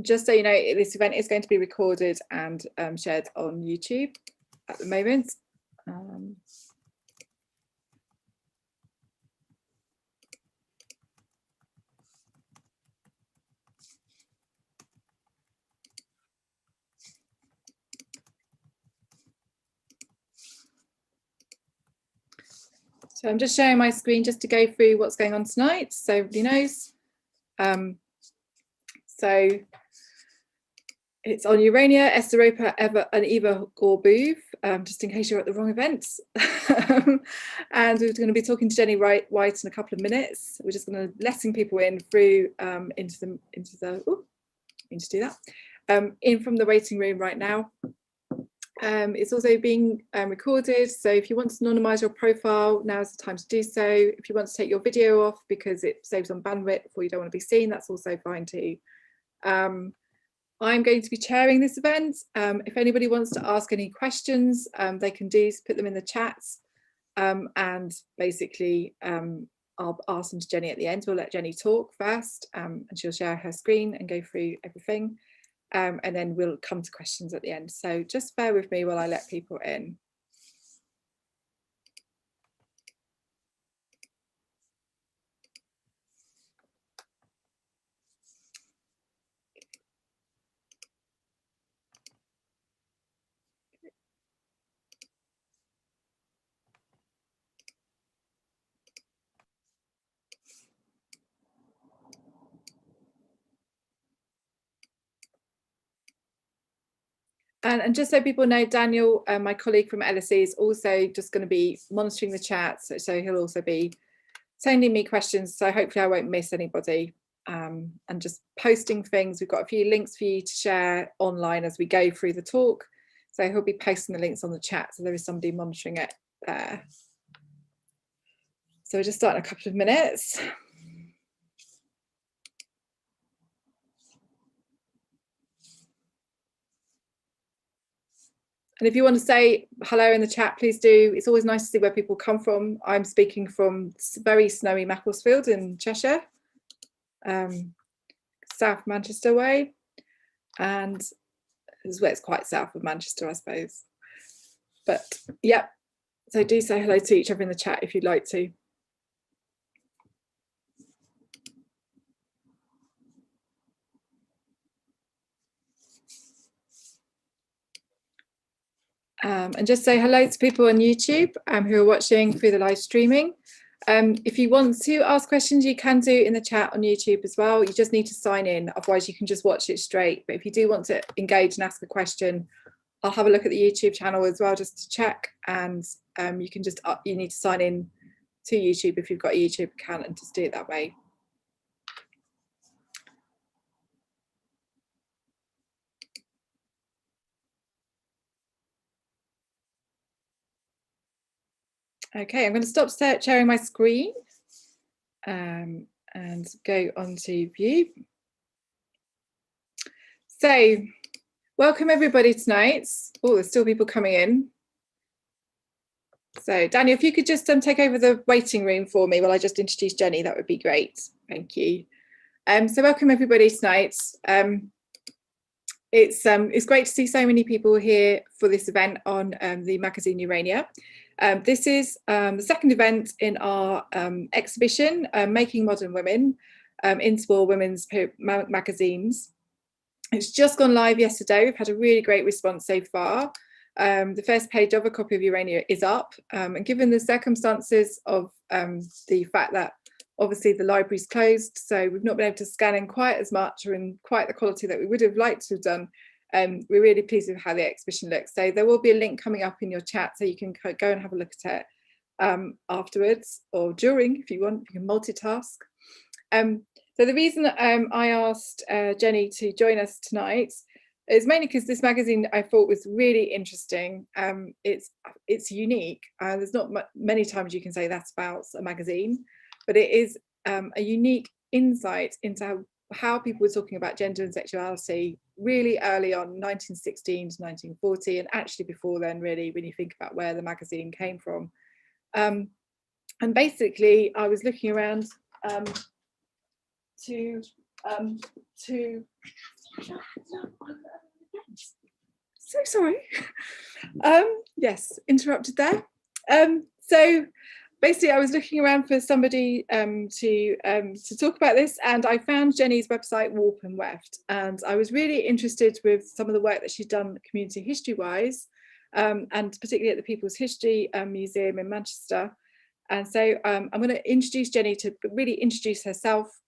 Just so you know, this event is going to be recorded and shared on YouTube at the moment. So I'm just sharing my screen just to go through what's going on tonight, so everybody knows. So it's on Urania, Esteropa, Eva, and Eva Gorbooth, just in case you're at the wrong events. And we're going to be talking to Jenny White in a couple of minutes. We're just going to letting people in through into the need to do that in from the waiting room right now. It's also being recorded, so if you want to anonymise your profile, now is the time to do so. If you want to take your video off because it saves on bandwidth or you don't want to be seen, that's also fine too. I'm going to be chairing this event. If anybody wants to ask any questions, they can put them in the chats, and basically I'll ask them to Jenny at the end. We'll let Jenny talk first, and she'll share her screen and go through everything. And then we'll come to questions at the end. So just bear with me while I let people in. And just so people know, Daniel, my colleague from LSE, is also just going to be monitoring the chat. So he'll also be sending me questions. So hopefully I won't miss anybody, and just posting things. We've got a few links for you to share online as we go through the talk. So he'll be posting the links on the chat. So there is somebody monitoring it there. So we'll just start in a couple of minutes. And if you want to say hello in the chat, please do. It's always nice to see where people come from. I'm speaking from very snowy Macclesfield in Cheshire, South Manchester way. And this is where it's quite south of Manchester, I suppose. But yeah, so do say hello to each other in the chat if you'd like to. And just say hello to people on YouTube who are watching through the live streaming. If you want to ask questions, you can do in the chat on YouTube as well. You just need to sign in, otherwise you can just watch it straight. But if you do want to engage and ask a question, I'll have a look at the YouTube channel as well just to check. And you can just, you need to sign in to YouTube if you've got a YouTube account and just do it that way. Okay, I'm going to stop sharing my screen and go on to view. So, welcome everybody tonight. Oh, there's still people coming in. So, Daniel, if you could just take over the waiting room for me while I just introduce Jenny, that would be great. Thank you. So, welcome everybody tonight. It's great to see so many people here for this event on the magazine Urania. This is the second event in our exhibition, Making Modern Women, Interval Women's Magazines. It's just gone live yesterday. We've had a really great response so far. The first page of a copy of Urania is up, and given the circumstances of the fact that obviously the library's closed, so we've not been able to scan in quite as much or in quite the quality that we would have liked to have done. We're really pleased with how the exhibition looks. So there will be a link coming up in your chat so you can go and have a look at it afterwards or during if you want. You can multitask. So the reason I asked Jenny to join us tonight is mainly because this magazine I thought was really interesting. It's unique. There's not many times you can say that about a magazine, but it is a unique insight into how people were talking about gender and sexuality really early on, 1916 to 1940, and actually before then, really, when you think about where the magazine came from. And basically, I was looking around to to, so sorry, yes, interrupted there. So basically I was looking around for somebody to talk about this, and I found Jenny's website Warp and Weft, and I was really interested with some of the work that she'd done community history wise, and particularly at the People's History Museum in Manchester. And so I'm going to introduce Jenny to really introduce herself,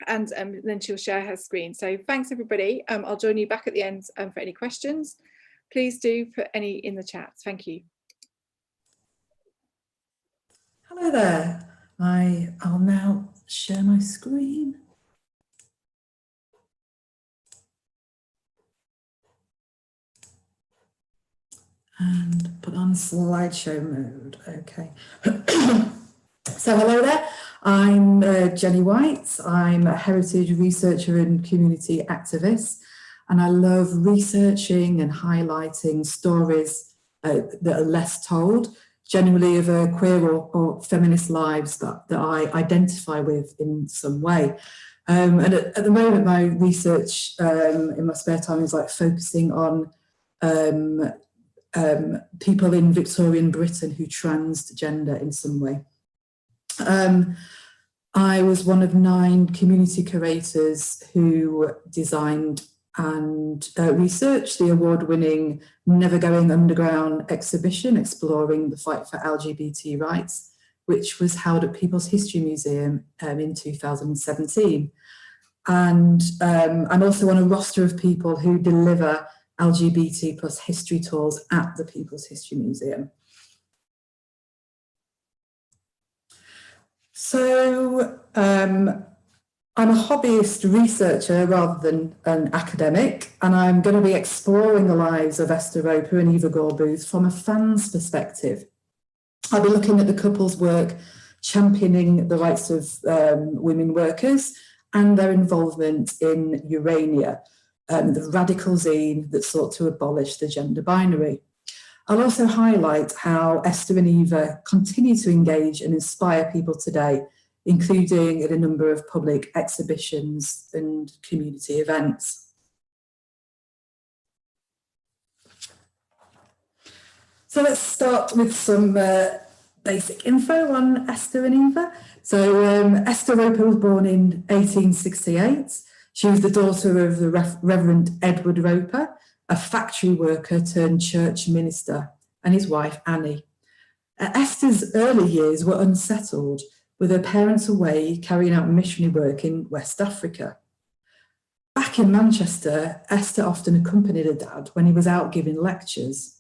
and then she'll share her screen. So thanks everybody. I'll join you back at the end for any questions. Please do put any in the chat. Thank you. Hello there. I'll now share my screen. And put on slideshow mode. Okay. So hello there. I'm Jenny White. I'm a heritage researcher and community activist, and I love researching and highlighting stories that are less told, generally of queer or feminist lives that I identify with in some way. And at the moment, my research in my spare time is like focusing on people in Victorian Britain who transgender in some way. I was one of 9 community curators who designed and researched the award-winning Never Going Underground exhibition exploring the fight for LGBT rights, which was held at People's History Museum in 2017. And I'm also on a roster of people who deliver LGBT plus history tours at the People's History Museum. So I'm a hobbyist researcher rather than an academic, and I'm going to be exploring the lives of Esther Roper and Eva Gorbooth from a fan's perspective. I'll be looking at the couple's work championing the rights of women workers and their involvement in Urania, the radical zine that sought to abolish the gender binary. I'll also highlight how Esther and Eva continue to engage and inspire people today, including at a number of public exhibitions and community events. So let's start with some basic info on Esther and Eva. So Esther Roper was born in 1868. She was the daughter of the Reverend Edward Roper, a factory worker turned church minister, and his wife Annie. Esther's early years were unsettled, with her parents away carrying out missionary work in West Africa. Back in Manchester, Esther often accompanied her dad when he was out giving lectures.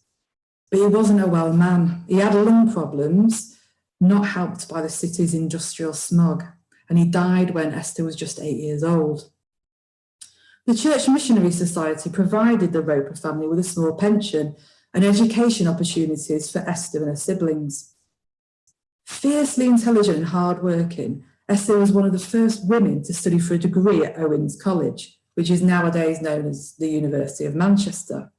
But he wasn't a well man. He had lung problems, not helped by the city's industrial smog, and he died when Esther was just 8 years old. The Church Missionary Society provided the Roper family with a small pension and education opportunities for Esther and her siblings. Fiercely intelligent and hard-working, Esther was one of the first women to study for a degree at Owens College, which is nowadays known as the University of Manchester.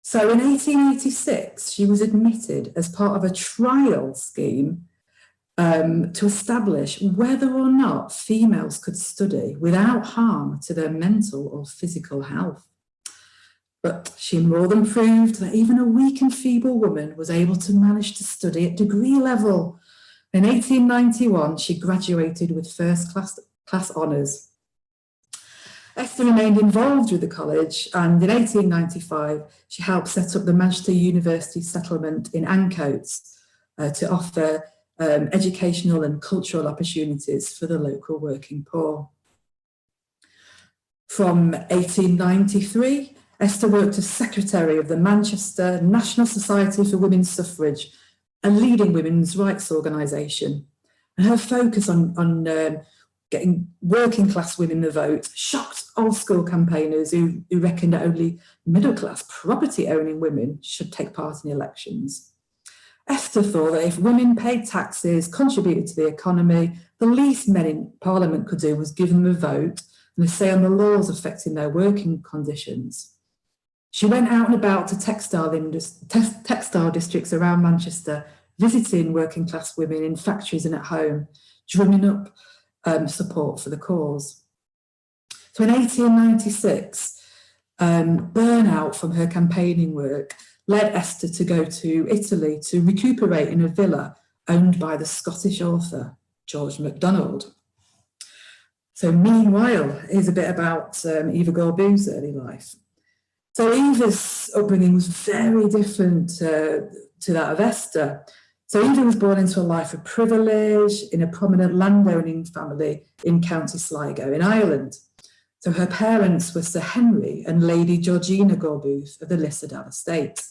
So in 1886, she was admitted as part of a trial scheme to establish whether or not females could study without harm to their mental or physical health. But she more than proved that even a weak and feeble woman was able to manage to study at degree level. In 1891, she graduated with first class honours. Esther remained involved with the college, and in 1895, she helped set up the Manchester University settlement in Ancoats to offer educational and cultural opportunities for the local working poor. From 1893, Esther worked as secretary of the Manchester National Society for Women's Suffrage, a leading women's rights organisation. And her focus on getting working class women the vote shocked old school campaigners who reckoned that only middle class property owning women should take part in elections. Esther thought that if women paid taxes, contributed to the economy, the least men in Parliament could do was give them a vote and a say on the laws affecting their working conditions. She went out and about to textile districts around Manchester, visiting working class women in factories and at home, drumming up support for the cause. So in 1896, burnout from her campaigning work led Esther to go to Italy to recuperate in a villa owned by the Scottish author George MacDonald. So meanwhile, here's a bit about Eva Gorbou's early life. So Eva's upbringing was very different to that of Esther. So Eva was born into a life of privilege in a prominent landowning family in County Sligo in Ireland. So her parents were Sir Henry and Lady Georgina Gorbouth of the Lissadal estate.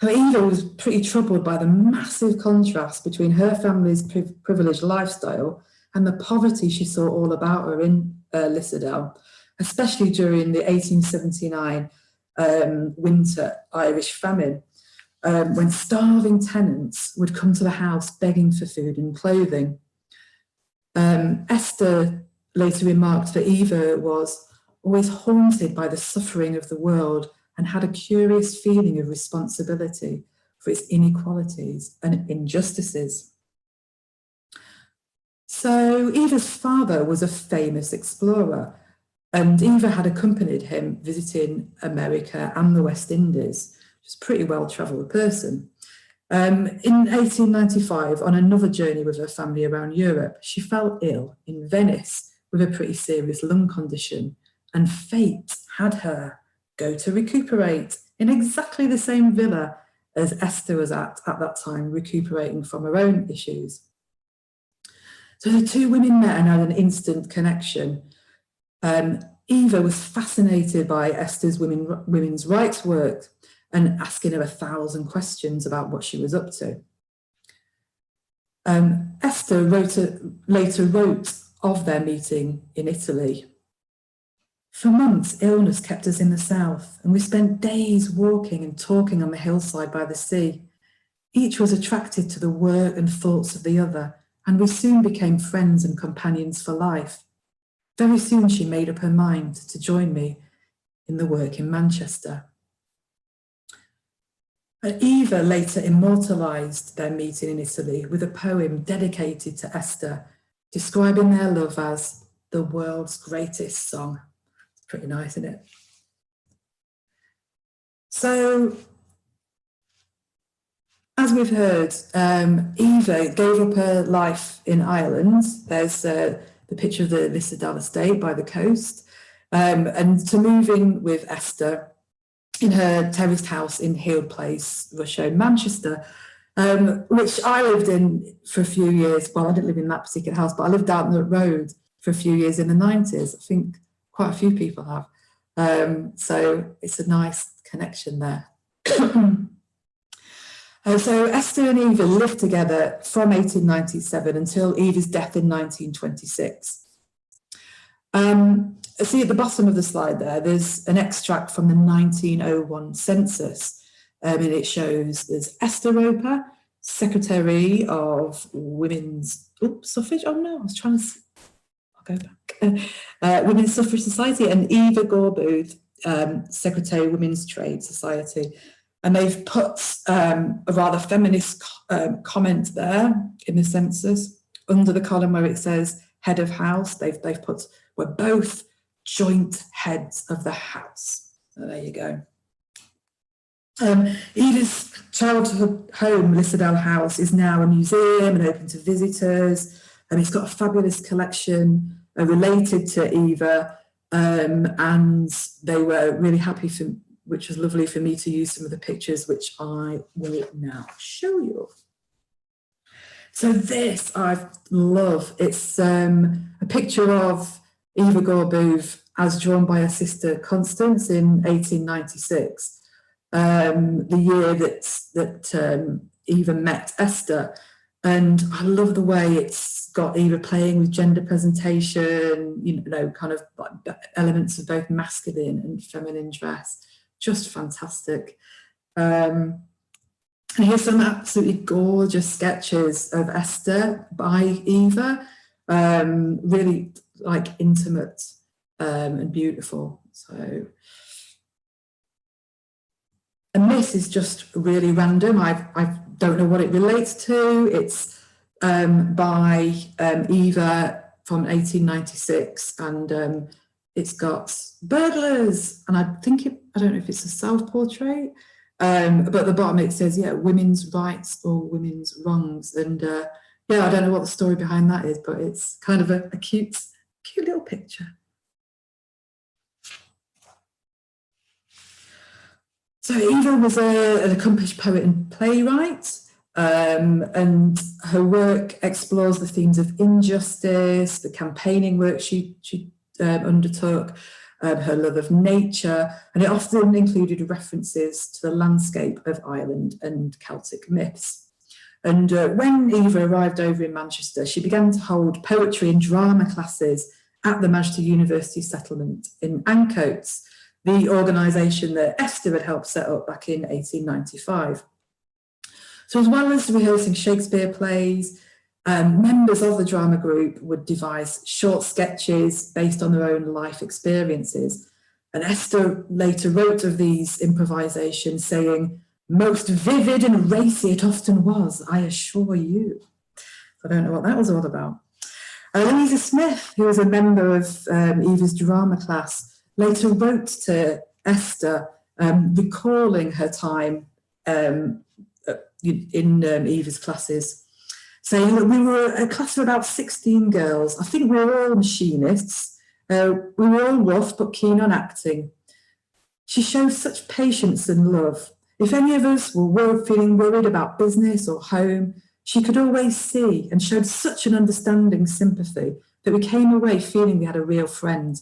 Now, Eva was pretty troubled by the massive contrast between her family's privileged lifestyle and the poverty she saw all about her in Lissadal, especially during the 1879 winter Irish famine, when starving tenants would come to the house begging for food and clothing. Esther later remarked that Eva was always haunted by the suffering of the world and had a curious feeling of responsibility for its inequalities and injustices. So Eva's father was a famous explorer, and Eva had accompanied him visiting America and the West Indies. She was a pretty well-travelled person. In 1895, on another journey with her family around Europe, she fell ill in Venice with a pretty serious lung condition, and fate had her go to recuperate in exactly the same villa as Esther was at that time, recuperating from her own issues. So the two women met and had an instant connection. Eva was fascinated by Esther's women's rights work and asking her 1,000 questions about what she was up to. Esther later wrote of their meeting in Italy. For months, illness kept us in the south, and we spent days walking and talking on the hillside by the sea. Each was attracted to the work and thoughts of the other, and we soon became friends and companions for life. Very soon she made up her mind to join me in the work in Manchester. Eva later immortalised their meeting in Italy with a poem dedicated to Esther, describing their love as the world's greatest song. It's pretty nice, isn't it? So, as we've heard, Eva gave up her life in Ireland. There's the picture of the Lissadal estate by the coast, and to move in with Esther in her terraced house in Heald Place, Russia, in Manchester, which I lived in for a few years. Well, I didn't live in that particular house, but I lived down the road for a few years in the 90s. I think quite a few people have. So it's a nice connection there. So Esther and Eva lived together from 1897 until Eva's death in 1926. See at the bottom of the slide there's an extract from the 1901 census, and it shows there's Esther Roper, Secretary of Women's Suffrage. Oh no, I was trying to. I'll go back. Women's Suffrage Society, and Eva Gorbouth, Secretary of Women's Trade Society. And they've put a rather feminist comment there in the census under the column where it says head of house. They've put, we're both joint heads of the house. So there you go. Eva's childhood home, Lissadal House, is now a museum and open to visitors. And it's got a fabulous collection related to Eva. And they were really happy which was lovely for me to use some of the pictures, which I will now show you. So this I love. It's a picture of Eva Gorbouth as drawn by her sister Constance in 1896, the year that Eva met Esther. And I love the way it's got Eva playing with gender presentation, kind of like elements of both masculine and feminine dress. Just fantastic. And here's some absolutely gorgeous sketches of Esther by Eva, really like intimate and beautiful. So, and this is just really random. I don't know what it relates to. It's by Eva from 1896, and it's got burglars, and I don't know if it's a self-portrait, but at the bottom it says, yeah, women's rights or women's wrongs. And yeah, I don't know what the story behind that is, but it's kind of a cute little picture. So Eva was an accomplished poet and playwright, and her work explores the themes of injustice, the campaigning work she undertook, her love of nature, and it often included references to the landscape of Ireland and Celtic myths. And when Eva arrived over in Manchester, she began to hold poetry and drama classes at the Manchester University Settlement in Ancoats, the organisation that Esther had helped set up back in 1895. So as well as rehearsing Shakespeare plays, members of the drama group would devise short sketches based on their own life experiences. And Esther later wrote of these improvisations saying, "Most vivid and racy it often was, I assure you." I don't know what that was all about. Louisa Smith, who was a member of Eva's drama class, later wrote to Esther, recalling her time in Eva's classes, saying that we were a class of about 16 girls. I think we were all machinists. We were all rough but keen on acting. She showed such patience and love. If any of us were feeling worried about business or home, she could always see and showed such an understanding sympathy that we came away feeling we had a real friend.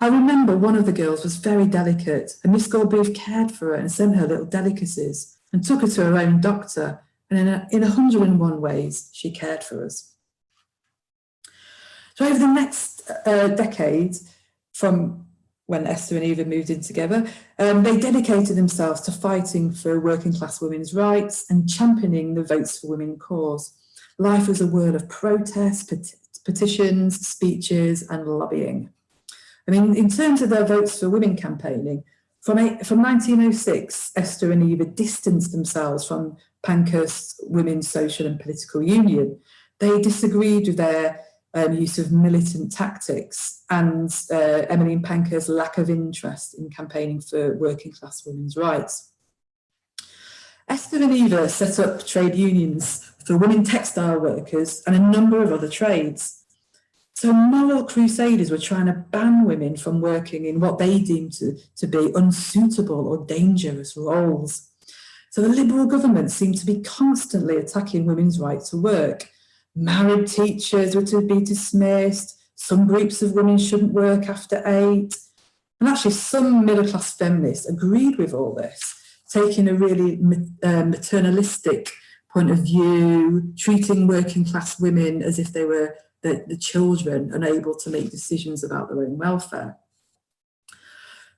I remember one of the girls was very delicate, and Miss Galbraith cared for her and sent her little delicacies and took her to her own doctor, and in 101 ways she cared for us. So over the next decade, from when Esther and Eva moved in together, they dedicated themselves to fighting for working class women's rights and championing the Votes for Women cause. Life was a whirl of protests, petitions, speeches and lobbying. I mean, in terms of their Votes for Women campaigning, from 1906, Esther and Eva distanced themselves from Pankhurst's Women's Social and Political Union. They disagreed with their use of militant tactics and Emmeline Pankhurst's lack of interest in campaigning for working class women's rights. Esther and Eva set up trade unions for women textile workers and a number of other trades. So moral crusaders were trying to ban women from working in what they deemed to be unsuitable or dangerous roles. So the Liberal government seemed to be constantly attacking women's right to work. Married teachers were to be dismissed, some groups of women shouldn't work after 8. And actually some middle-class feminists agreed with all this, taking a really maternalistic point of view, treating working class women as if they were the children unable to make decisions about their own welfare.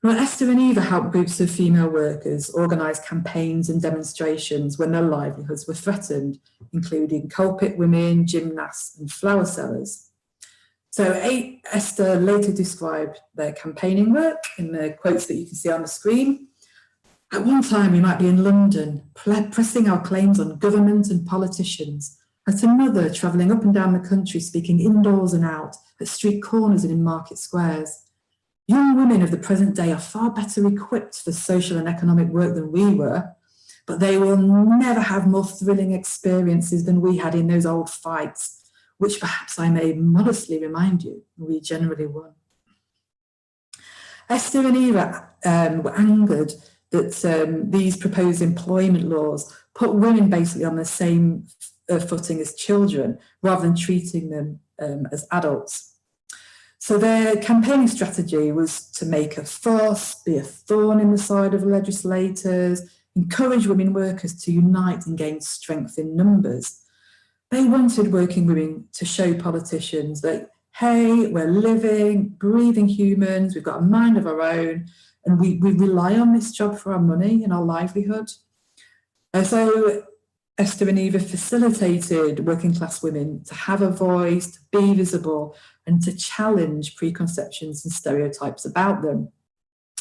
Well, Esther and Eva helped groups of female workers organise campaigns and demonstrations when their livelihoods were threatened, including coal pit women, gymnasts and flower sellers. So Esther later described their campaigning work in the quotes that you can see on the screen. "At one time we might be in London, pressing our claims on government and politicians. At another, travelling up and down the country, speaking indoors and out, at street corners and in market squares. Young women of the present day are far better equipped for social and economic work than we were, but they will never have more thrilling experiences than we had in those old fights, which perhaps I may modestly remind you, we generally won." Esther and Eva were angered that these proposed employment laws put women basically on the same footing as children, rather than treating them as adults. So their campaigning strategy was to make a fuss, be a thorn in the side of legislators, encourage women workers to unite and gain strength in numbers. They wanted working women to show politicians that, hey, we're living, breathing humans, we've got a mind of our own, and we rely on this job for our money and our livelihood. So Esther and Eva facilitated working class women to have a voice, to be visible, and to challenge preconceptions and stereotypes about them.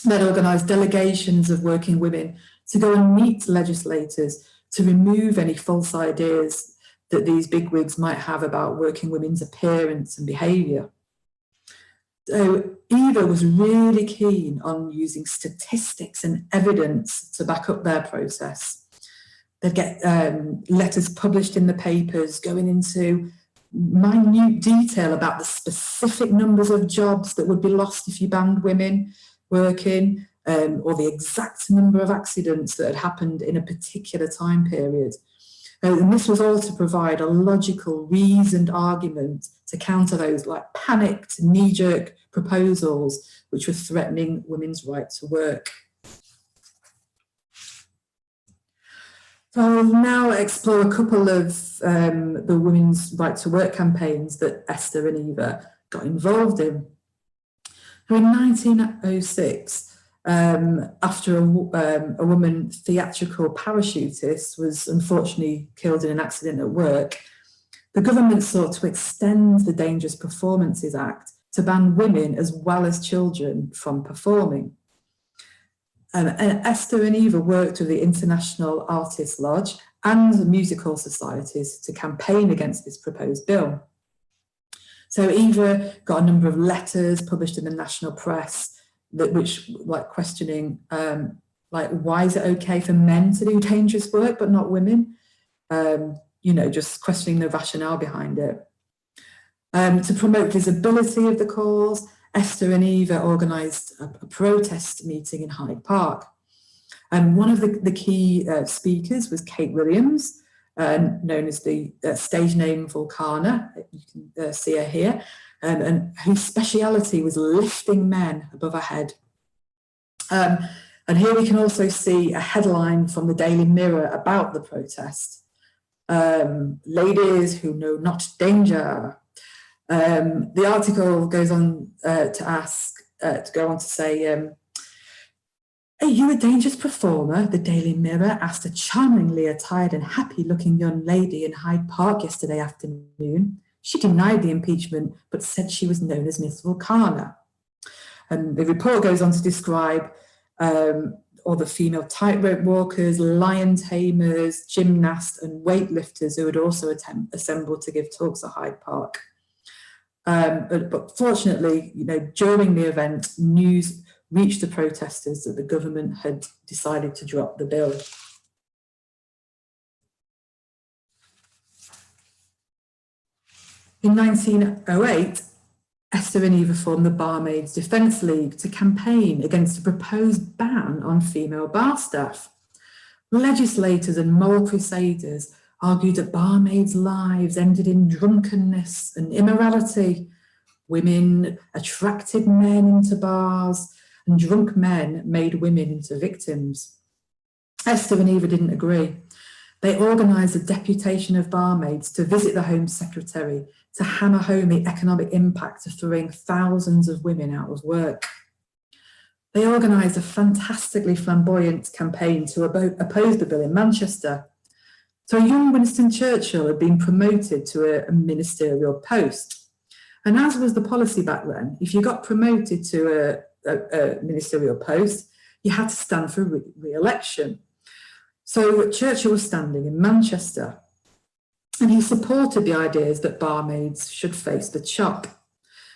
They'd organised delegations of working women to go and meet legislators to remove any false ideas that these bigwigs might have about working women's appearance and behaviour. So Eva was really keen on using statistics and evidence to back up their process. They'd get letters published in the papers going into minute detail about the specific numbers of jobs that would be lost if you banned women working, or the exact number of accidents that had happened in a particular time period. And this was all to provide a logical, reasoned argument to counter those like panicked, knee-jerk proposals which were threatening women's right to work. So I'll now explore a couple of the women's right to work campaigns that Esther and Eva got involved in. So in 1906, after a woman theatrical parachutist was unfortunately killed in an accident at work, the government sought to extend the Dangerous Performances Act to ban women as well as children from performing. And Esther and Eva worked with the International Artists Lodge and the musical societies to campaign against this proposed bill. So Eva got a number of letters published in the national press which like questioning like, why is it okay for men to do dangerous work but not women? You know, just questioning the rationale behind it. To promote visibility of the cause, Esther and Eva organised a protest meeting in Hyde Park. And one of the key speakers was Kate Williams, known as the stage name Vulcana. You can see her here. And whose speciality was lifting men above her head. And here we can also see a headline from the Daily Mirror about the protest. Ladies who know not danger. The article goes on to go on to say, are you a dangerous performer? The Daily Mirror asked a charmingly attired and happy-looking young lady in Hyde Park yesterday afternoon. She denied the impeachment, but said she was known as Miss Vulcana. And the report goes on to describe all the female tightrope walkers, lion tamers, gymnasts, and weightlifters who had also assembled to give talks at Hyde Park. But fortunately, you know, during the event, news reached the protesters that the government had decided to drop the bill. In 1908, Esther and Eva formed the Barmaids Defence League to campaign against a proposed ban on female bar staff. Legislators and moral crusaders argued that barmaids' lives ended in drunkenness and immorality. Women attracted men into bars, and drunk men made women into victims. Esther and Eva didn't agree. They organised a deputation of barmaids to visit the Home Secretary to hammer home the economic impact of throwing thousands of women out of work. They organised a fantastically flamboyant campaign to oppose the bill in Manchester. So a young Winston Churchill had been promoted to a ministerial post. And as was the policy back then, if you got promoted to a ministerial post, you had to stand for re-election. So Churchill was standing in Manchester, and he supported the ideas that barmaids should face the chop.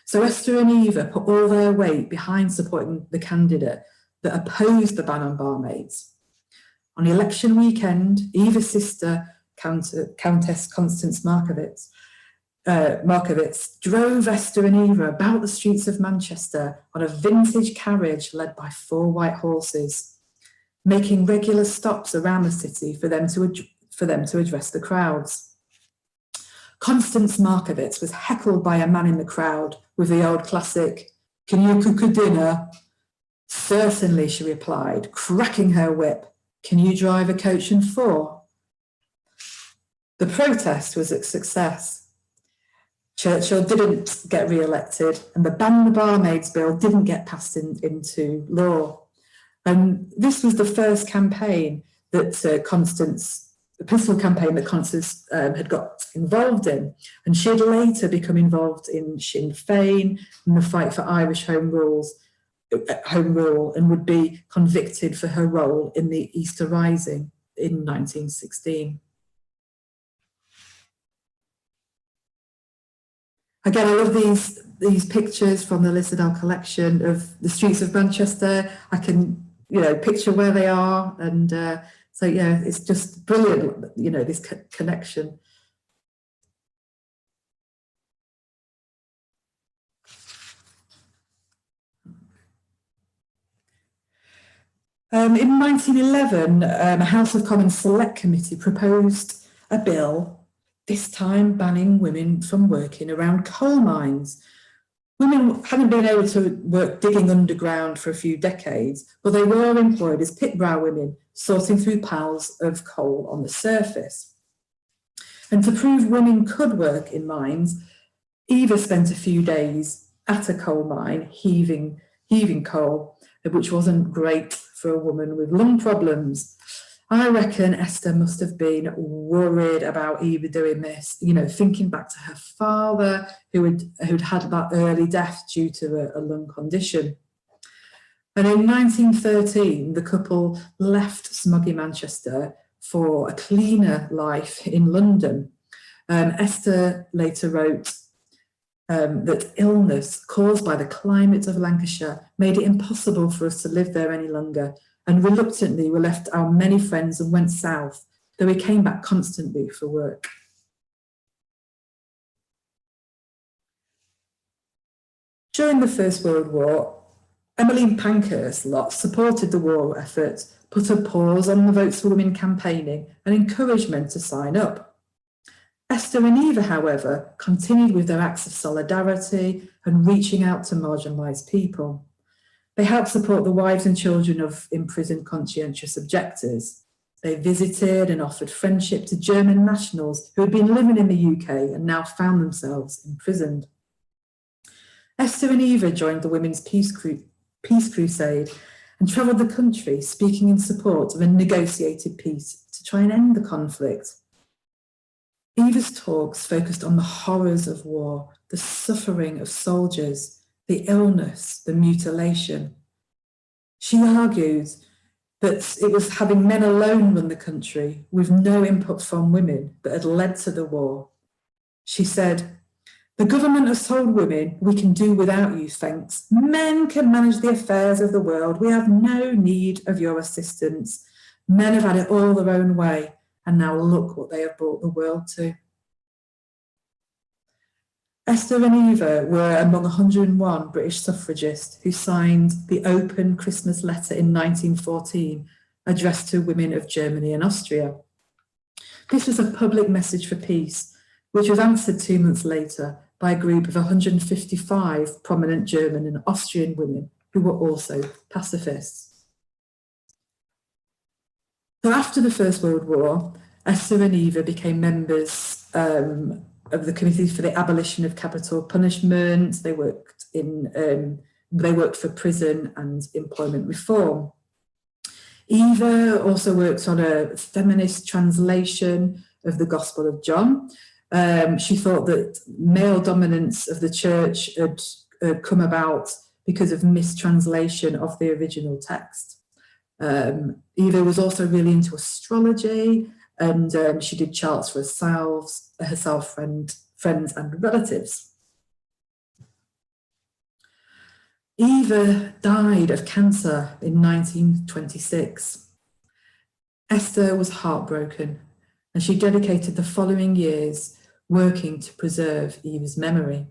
So Esther and Eva put all their weight behind supporting the candidate that opposed the ban on barmaids. On election weekend, Eva's sister, Countess Constance Markowitz, drove Esther and Eva about the streets of Manchester on a vintage carriage led by 4 white horses, making regular stops around the city for them to address the crowds. Constance Markowitz was heckled by a man in the crowd with the old classic, "Can you cook a dinner?" "Certainly," she replied, cracking her whip. "Can you drive a coach and 4?" The protest was a success. Churchill didn't get re-elected, and the Ban the Barmaids Bill didn't get passed into law. And this was the first campaign that the political campaign that Constance had got involved in. And she had later become involved in Sinn Féin and the fight for Irish home rule, and would be convicted for her role in the Easter Rising in 1916. Again, I love these pictures from the Lissadell collection of the streets of Manchester. I can, picture where they are. And so, yeah, it's just brilliant, this connection. In 1911, a House of Commons Select Committee proposed a bill, this time banning women from working around coal mines. Women hadn't been able to work digging underground for a few decades, but they were employed as pit brow women, sorting through piles of coal on the surface. And to prove women could work in mines, Eva spent a few days at a coal mine heaving coal, which wasn't great for a woman with lung problems. I reckon Esther must have been worried about Eva doing this, thinking back to her father who'd had that early death due to a lung condition. And in 1913, the couple left smoggy Manchester for a cleaner life in London. Esther later wrote that illness caused by the climate of Lancashire made it impossible for us to live there any longer, and reluctantly we left our many friends and went south, though we came back constantly for work. During the First World War, Emmeline Pankhurst's lot supported the war effort, put a pause on the Votes for Women campaigning and encouraged men to sign up. Esther and Eva, however, continued with their acts of solidarity and reaching out to marginalised people. They helped support the wives and children of imprisoned conscientious objectors. They visited and offered friendship to German nationals who had been living in the UK and now found themselves imprisoned. Esther and Eva joined the Women's Peace Crusade and travelled the country speaking in support of a negotiated peace to try and end the conflict. Eva's talks focused on the horrors of war, the suffering of soldiers, the illness, the mutilation. She argued that it was having men alone run the country with no input from women that had led to the war. She said, "The government has told women we can do without you, thanks. Men can manage the affairs of the world. We have no need of your assistance. Men have had it all their own way. And now look what they have brought the world to." Esther and Eva were among 101 British suffragists who signed the Open Christmas Letter in 1914, addressed to women of Germany and Austria. This was a public message for peace, which was answered 2 months later by a group of 155 prominent German and Austrian women who were also pacifists. So after the First World War, Esther and Eva became members of the Committee for the Abolition of Capital Punishment. They worked for prison and employment reform. Eva also worked on a feminist translation of the Gospel of John. She thought that male dominance of the church had come about because of mistranslation of the original text. Eva was also really into astrology, and she did charts for herself, friends and relatives. Eva died of cancer in 1926. Esther was heartbroken, and she dedicated the following years working to preserve Eva's memory.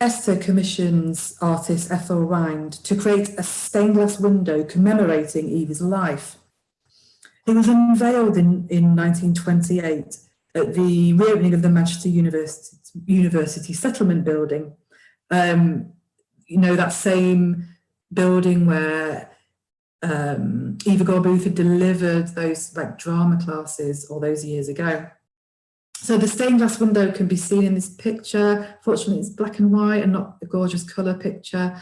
Esther commissions artist Ethel Rind to create a stained glass window commemorating Eva's life. It was unveiled in 1928 at the reopening of the Manchester University Settlement Building. That same building where Eva Gore-Booth had delivered those drama classes all those years ago. So the stained glass window can be seen in this picture. Fortunately, it's black and white and not a gorgeous colour picture.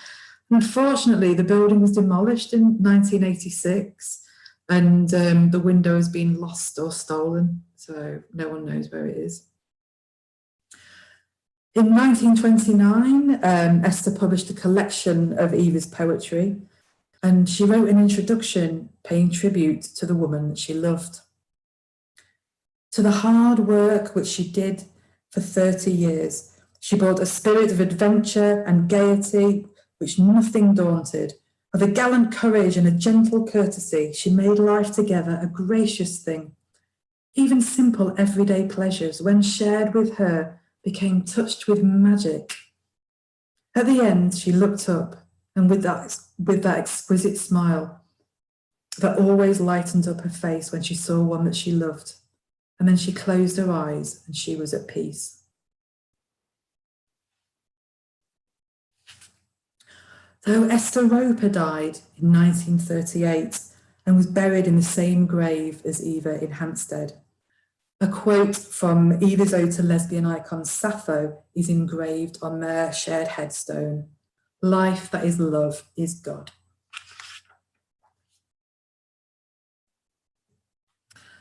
Unfortunately, the building was demolished in 1986 and the window has been lost or stolen, so no one knows where it is. In 1929, Esther published a collection of Eva's poetry, and she wrote an introduction paying tribute to the woman that she loved. To the hard work which she did for 30 years, she brought a spirit of adventure and gaiety which nothing daunted. Of a gallant courage and a gentle courtesy, she made life together a gracious thing. Even simple everyday pleasures, when shared with her, became touched with magic. At the end, she looked up, and with that exquisite smile that always lightened up her face when she saw one that she loved, and then she closed her eyes and she was at peace. So Esther Roper died in 1938 and was buried in the same grave as Eva in Hampstead. A quote from Eva's ode to lesbian icon Sappho is engraved on their shared headstone. Life that is love is God.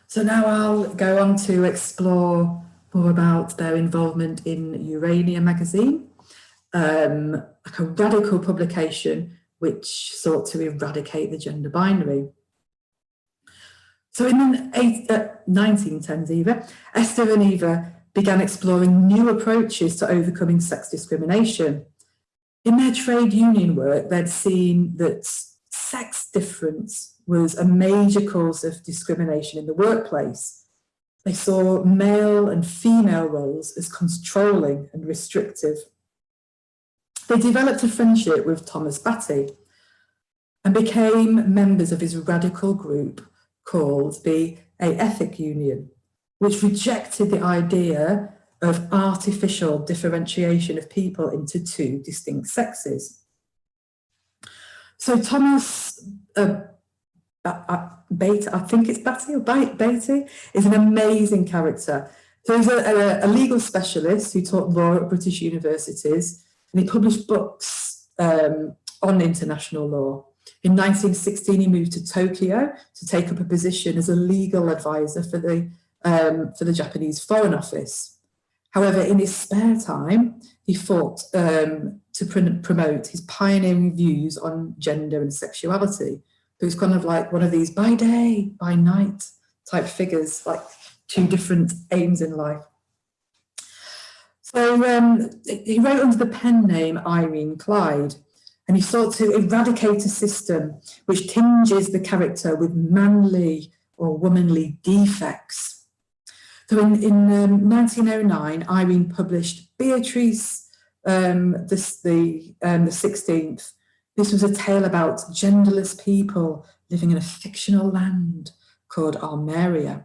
So now I'll go on to explore more about their involvement in Urania magazine, like a radical publication which sought to eradicate the gender binary. So in the 1910s, Esther and Eva began exploring new approaches to overcoming sex discrimination. In their trade union work, they'd seen that sex difference was a major cause of discrimination in the workplace. They saw male and female roles as controlling and restrictive. They developed a friendship with Thomas Batty and became members of his radical group called the Aethic Union, which rejected the idea of artificial differentiation of people into two distinct sexes. So Thomas Beatty, I think it's Batty or Beatty, is an amazing character. So he's a legal specialist who taught law at British universities, and he published books on international law. In 1916, he moved to Tokyo to take up a position as a legal advisor for the Japanese Foreign Office. However, in his spare time, he fought to promote his pioneering views on gender and sexuality. So he's kind of like one of these by day, by night type figures, like two different aims in life. So he wrote under the pen name Irene Clyde, and he sought to eradicate a system which tinges the character with manly or womanly defects. So in 1909, Irene published Beatrice the 16th. This was a tale about genderless people living in a fictional land called Almeria.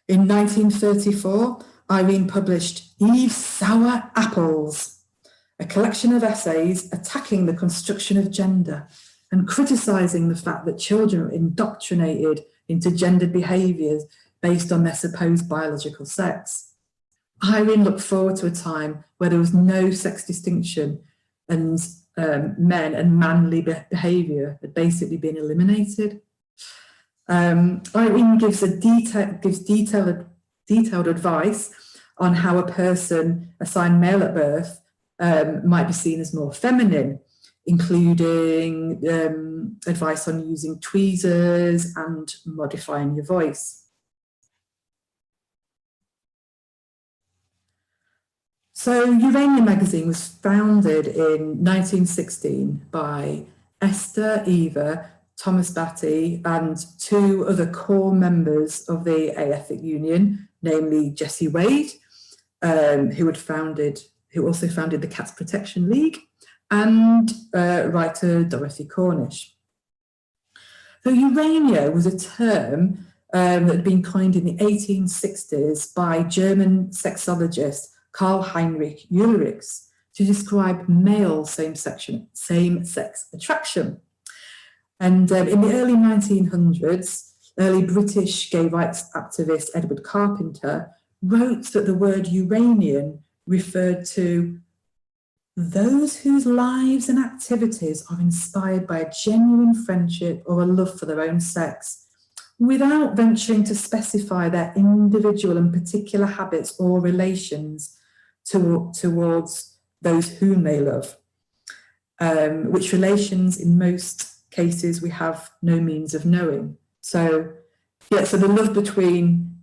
In 1934, Irene published Eve's Sour Apples, a collection of essays attacking the construction of gender and criticising the fact that children are indoctrinated into gendered behaviours based on their supposed biological sex. Irene looked forward to a time where there was no sex distinction and men and manly behaviour had basically been eliminated. Irene gives detailed advice on how a person assigned male at birth might be seen as more feminine, including advice on using tweezers and modifying your voice. So Urania magazine was founded in 1916 by Esther, Eva, Thomas Batty, and two other core members of the Aethic Union, namely Jessie Wade, who also founded the Cats Protection League, and writer Dorothy Cornish. So Urania was a term that had been coined in the 1860s by German sexologist Karl Heinrich Ulrichs to describe male same-sex attraction. And in the early 1900s, early British gay rights activist Edward Carpenter wrote that the word Uranian referred to those whose lives and activities are inspired by a genuine friendship or a love for their own sex, without venturing to specify their individual and particular habits or relations towards those whom they love, which relations in most cases we have no means of knowing. So the love between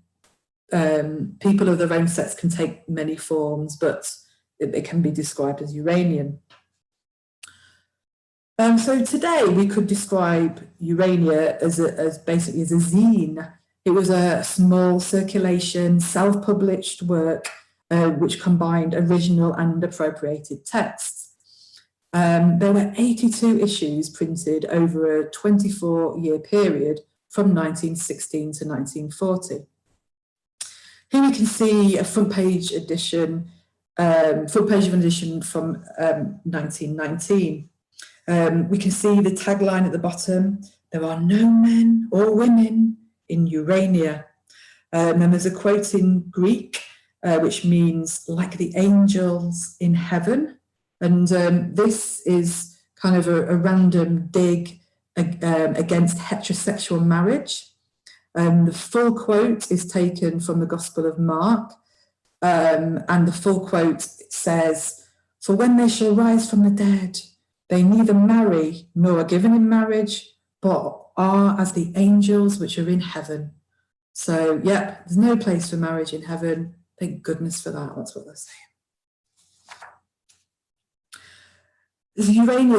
people of their own sex can take many forms, but it can be described as Uranian. So today we could describe Urania as basically as a zine. It was a small circulation, self-published work which combined original and appropriated texts. There were 82 issues printed over a 24-year period from 1916 to 1940. Here we can see a front page of an edition from 1919. We can see the tagline at the bottom: "There are no men or women in Urania." And there's a quote in Greek, which means "like the angels in heaven." And this is kind of a random dig against heterosexual marriage. The full quote is taken from the Gospel of Mark, and the full quote says, "For when they shall rise from the dead, they neither marry nor are given in marriage, but are as the angels which are in heaven." So, yeah, there's no place for marriage in heaven. Thank goodness for that. That's what they're saying. Urania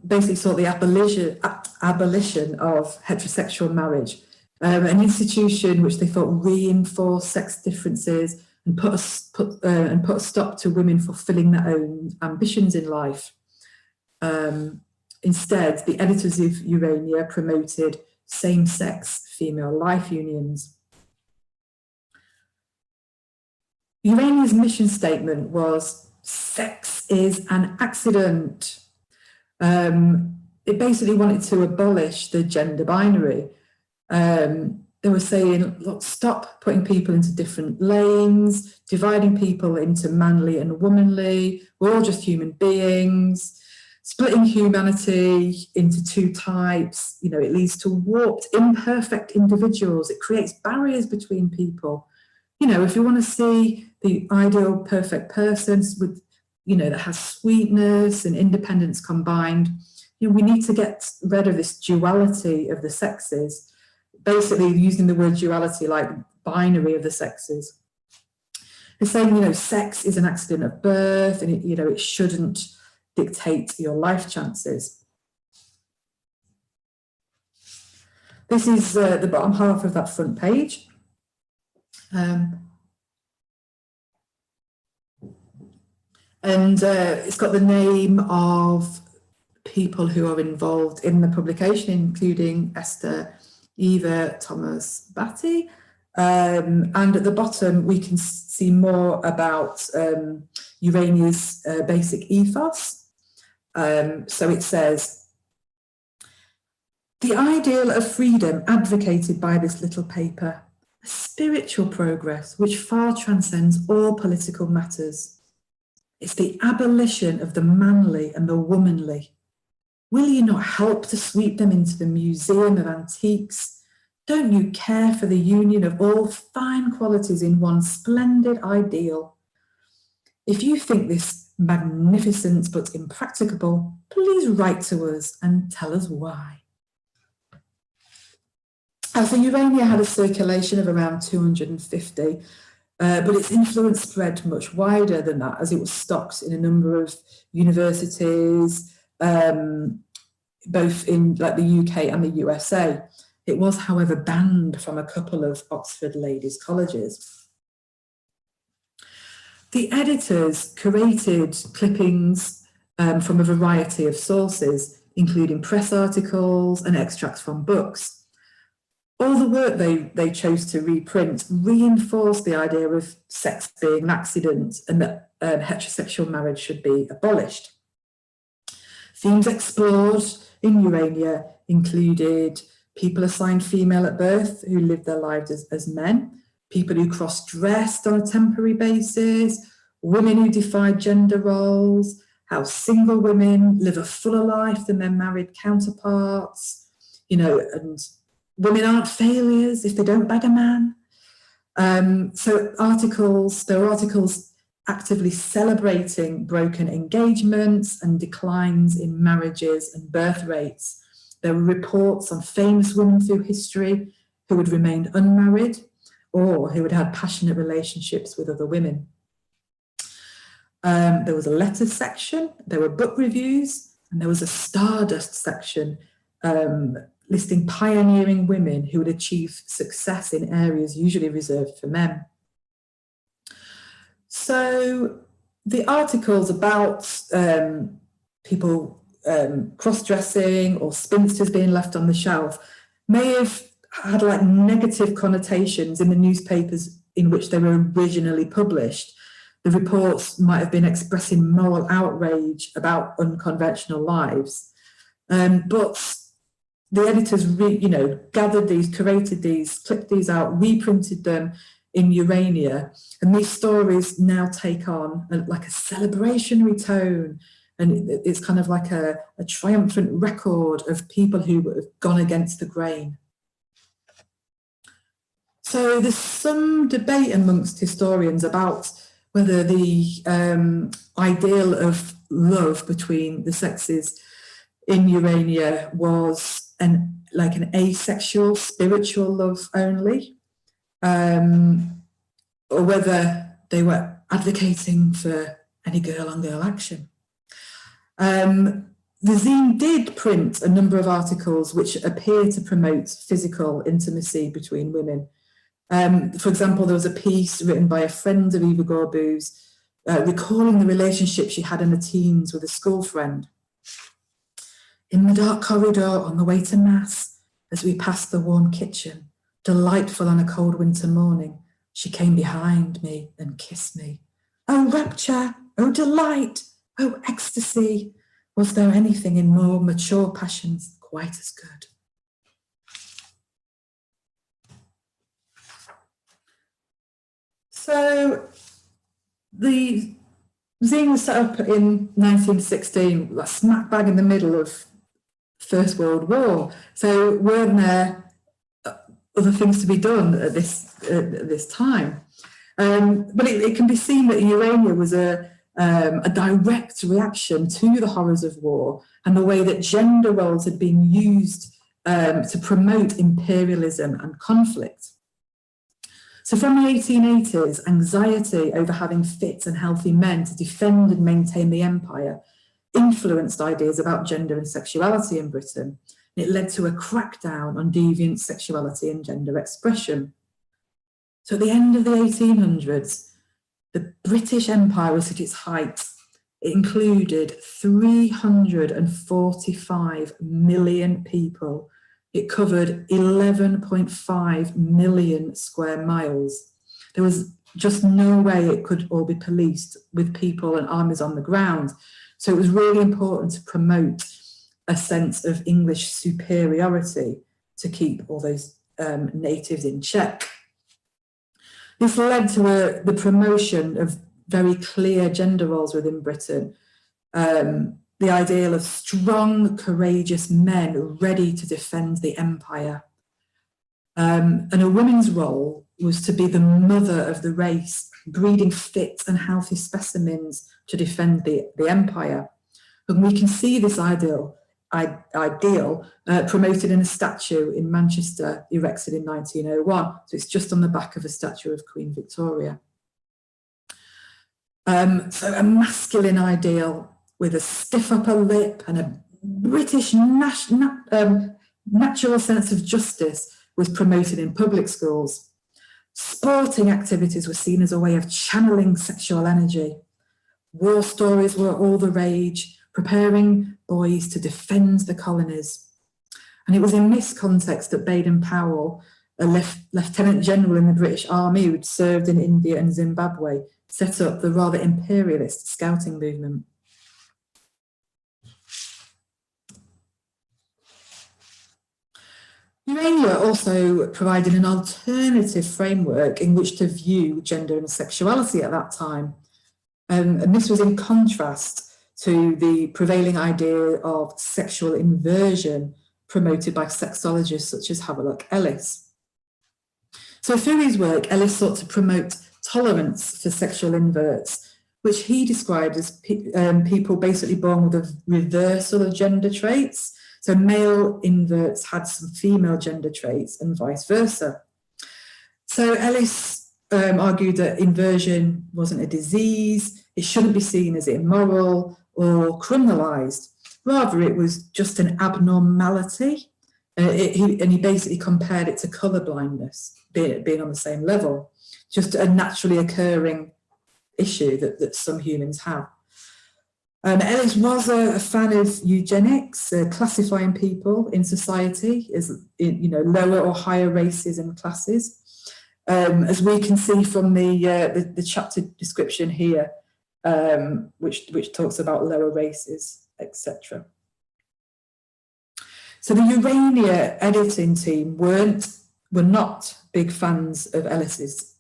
basically sought the abolition of heterosexual marriage, an institution which they thought reinforced sex differences and put a stop to women fulfilling their own ambitions in life. Instead, the editors of Urania promoted same-sex female life unions. Urania's mission statement was "Sex is an accident." It basically wanted to abolish the gender binary. They were saying, look, stop putting people into different lanes, dividing people into manly and womanly. We're all just human beings. Splitting humanity into two types, it leads to warped, imperfect individuals. It creates barriers between people. If you want to see the ideal perfect person with, that has sweetness and independence combined, we need to get rid of this duality of the sexes. Basically using the word duality like binary of the sexes. They're saying, sex is an accident of birth, and it shouldn't dictate your life chances. This is the bottom half of that front page. It's got the name of people who are involved in the publication, including Esther Eva Thomas Batty. And at the bottom, we can see more about Urania's basic ethos. So it says, "The ideal of freedom advocated by this little paper, a spiritual progress which far transcends all political matters. It's the abolition of the manly and the womanly. Will you not help to sweep them into the Museum of Antiques? Don't you care for the union of all fine qualities in one splendid ideal? If you think this magnificent but impracticable, please write to us and tell us why." So Urania had a circulation of around 250, but its influence spread much wider than that, as it was stocked in a number of universities, both in the UK and the USA. It was, however, banned from a couple of Oxford ladies' colleges. The editors curated clippings from a variety of sources, including press articles and extracts from books. All the work they chose to reprint reinforced the idea of sex being an accident and that heterosexual marriage should be abolished. Themes explored in Urania included people assigned female at birth who lived their lives as men, people who cross-dressed on a temporary basis, women who defied gender roles, how single women live a fuller life than their married counterparts, and women aren't failures if they don't beg a man. So there were articles actively celebrating broken engagements and declines in marriages and birth rates. There were reports on famous women through history who had remained unmarried, or who had had passionate relationships with other women. There was a letters section, there were book reviews, and there was a stardust section listing pioneering women who had achieved success in areas usually reserved for men. So the articles about people cross-dressing or spinsters being left on the shelf may have had like negative connotations in the newspapers in which they were originally published. The reports might have been expressing moral outrage about unconventional lives, but the editors, gathered these, curated these, clipped these out, reprinted them in Urania, and these stories now take on like a celebrationary tone, and it's kind of like a triumphant record of people who have gone against the grain. So there's some debate amongst historians about whether the ideal of love between the sexes in Urania was an asexual, spiritual love only, or whether they were advocating for any girl-on-girl action. The zine did print a number of articles which appear to promote physical intimacy between women. For example, there was a piece written by a friend of Eva Gorbu's recalling the relationship she had in her teens with a school friend. In the dark corridor on the way to Mass, as we passed the warm kitchen, delightful on a cold winter morning, she came behind me and kissed me. Oh, rapture! Oh, delight! Oh, ecstasy! Was there anything in more mature passions quite as good? So the zine was set up in 1916, smack bang in the middle of First World War. So weren't there other things to be done at this time? But it can be seen that Urania was a direct reaction to the horrors of war and the way that gender roles had been used to promote imperialism and conflict. So from the 1880s, anxiety over having fit and healthy men to defend and maintain the empire influenced ideas about gender and sexuality in Britain. It led to a crackdown on deviant sexuality and gender expression. So at the end of the 1800s, the British Empire was at its height. It included 345 million people. It covered 11.5 million square miles. There was just no way it could all be policed with people and armies on the ground. So it was really important to promote a sense of English superiority to keep all those natives in check. This led to the promotion of very clear gender roles within Britain. The ideal of strong, courageous men ready to defend the empire. And a woman's role was to be the mother of the race, breeding fit and healthy specimens to defend the empire. And we can see this ideal promoted in a statue in Manchester, erected in 1901. So it's just on the back of a statue of Queen Victoria. So a masculine ideal with a stiff upper lip and a British natural sense of justice was promoted in public schools. Sporting activities were seen as a way of channeling sexual energy. War stories were all the rage, preparing boys to defend the colonies. And it was in this context that Baden-Powell, a lieutenant general in the British Army who'd served in India and Zimbabwe, set up the rather imperialist scouting movement. Urania also provided an alternative framework in which to view gender and sexuality at that time. And this was in contrast to the prevailing idea of sexual inversion promoted by sexologists such as Havelock Ellis. So through his work, Ellis sought to promote tolerance for sexual inverts, which he described as people basically born with a reversal of gender traits. So male inverts had some female gender traits and vice versa. So Ellis argued that inversion wasn't a disease, it shouldn't be seen as immoral or criminalised. Rather, it was just an abnormality. And he basically compared it to colour blindness, being on the same level, just a naturally occurring issue that some humans have. Ellis was a fan of eugenics, classifying people in society as lower or higher races and classes. As we can see from the chapter description here, which talks about lower races, etc. So the Urania editing team were not big fans of Ellis's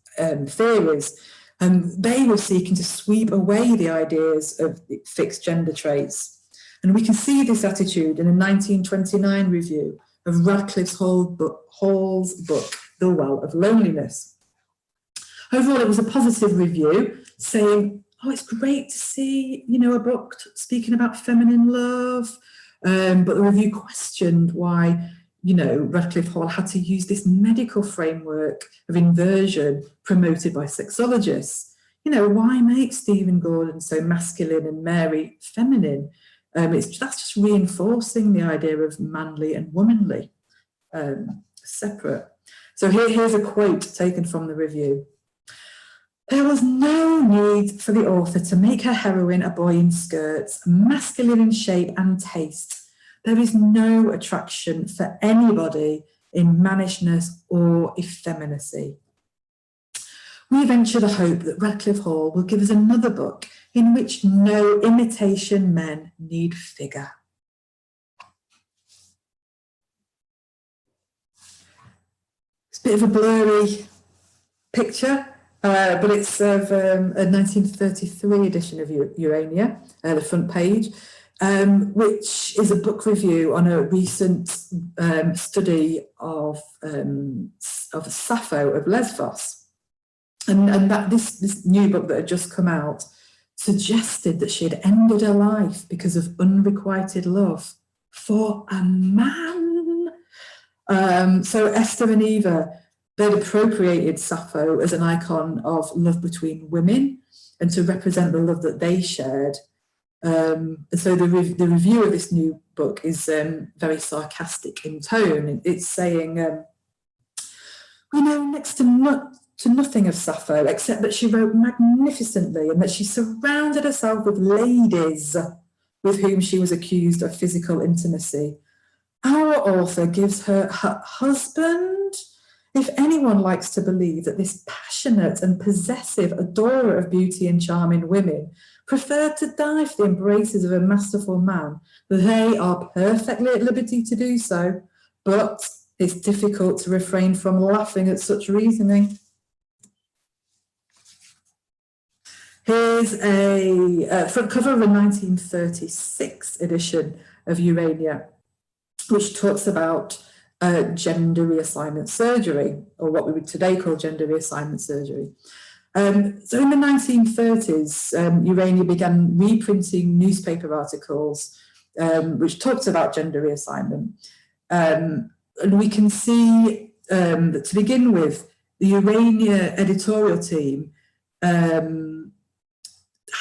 theories. They were seeking to sweep away the ideas of fixed gender traits. And we can see this attitude in a 1929 review of Radcliffe Hall's book, The Well of Loneliness. Overall, it was a positive review, saying, oh, it's great to see, a book speaking about feminine love. But the review questioned why, Radcliffe Hall had to use this medical framework of inversion promoted by sexologists. Why make Stephen Gordon so masculine and Mary feminine? That's just reinforcing the idea of manly and womanly, separate. So here's a quote taken from the review. There was no need for the author to make her heroine a boy in skirts, masculine in shape and taste. There is no attraction for anybody in mannishness or effeminacy. We venture the hope that Radcliffe Hall will give us another book in which no imitation men need figure. It's a bit of a blurry picture. But it's of a 1933 edition of Urania, the front page, which is a book review on a recent study of Sappho of Lesbos. And that this new book that had just come out suggested that she had ended her life because of unrequited love for a man. So Esther and Eva, they'd appropriated Sappho as an icon of love between women and to represent the love that they shared. And so the review of this new book is very sarcastic in tone. It's saying, we know next to nothing of Sappho except that she wrote magnificently and that she surrounded herself with ladies with whom she was accused of physical intimacy. Our author gives her husband. If anyone likes to believe that this passionate and possessive adorer of beauty and charm in women preferred to die for the embraces of a masterful man, they are perfectly at liberty to do so, but it's difficult to refrain from laughing at such reasoning. Here's a front cover of a 1936 edition of Urania, which talks about gender reassignment surgery, or what we would today call gender reassignment surgery. So in the 1930s, Urania began reprinting newspaper articles which talked about gender reassignment. And we can see that to begin with, the Urania editorial team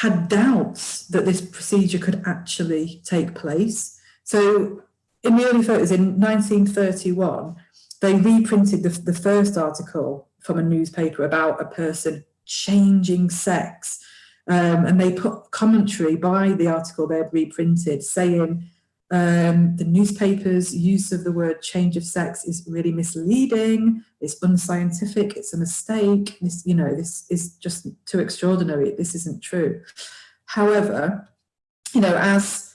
had doubts that this procedure could actually take place. So in the early 30s, in 1931, they reprinted the first article from a newspaper about a person changing sex. And they put commentary by the article they had reprinted saying the newspaper's use of the word change of sex is really misleading, it's unscientific, it's a mistake, this is just too extraordinary, this isn't true. However, as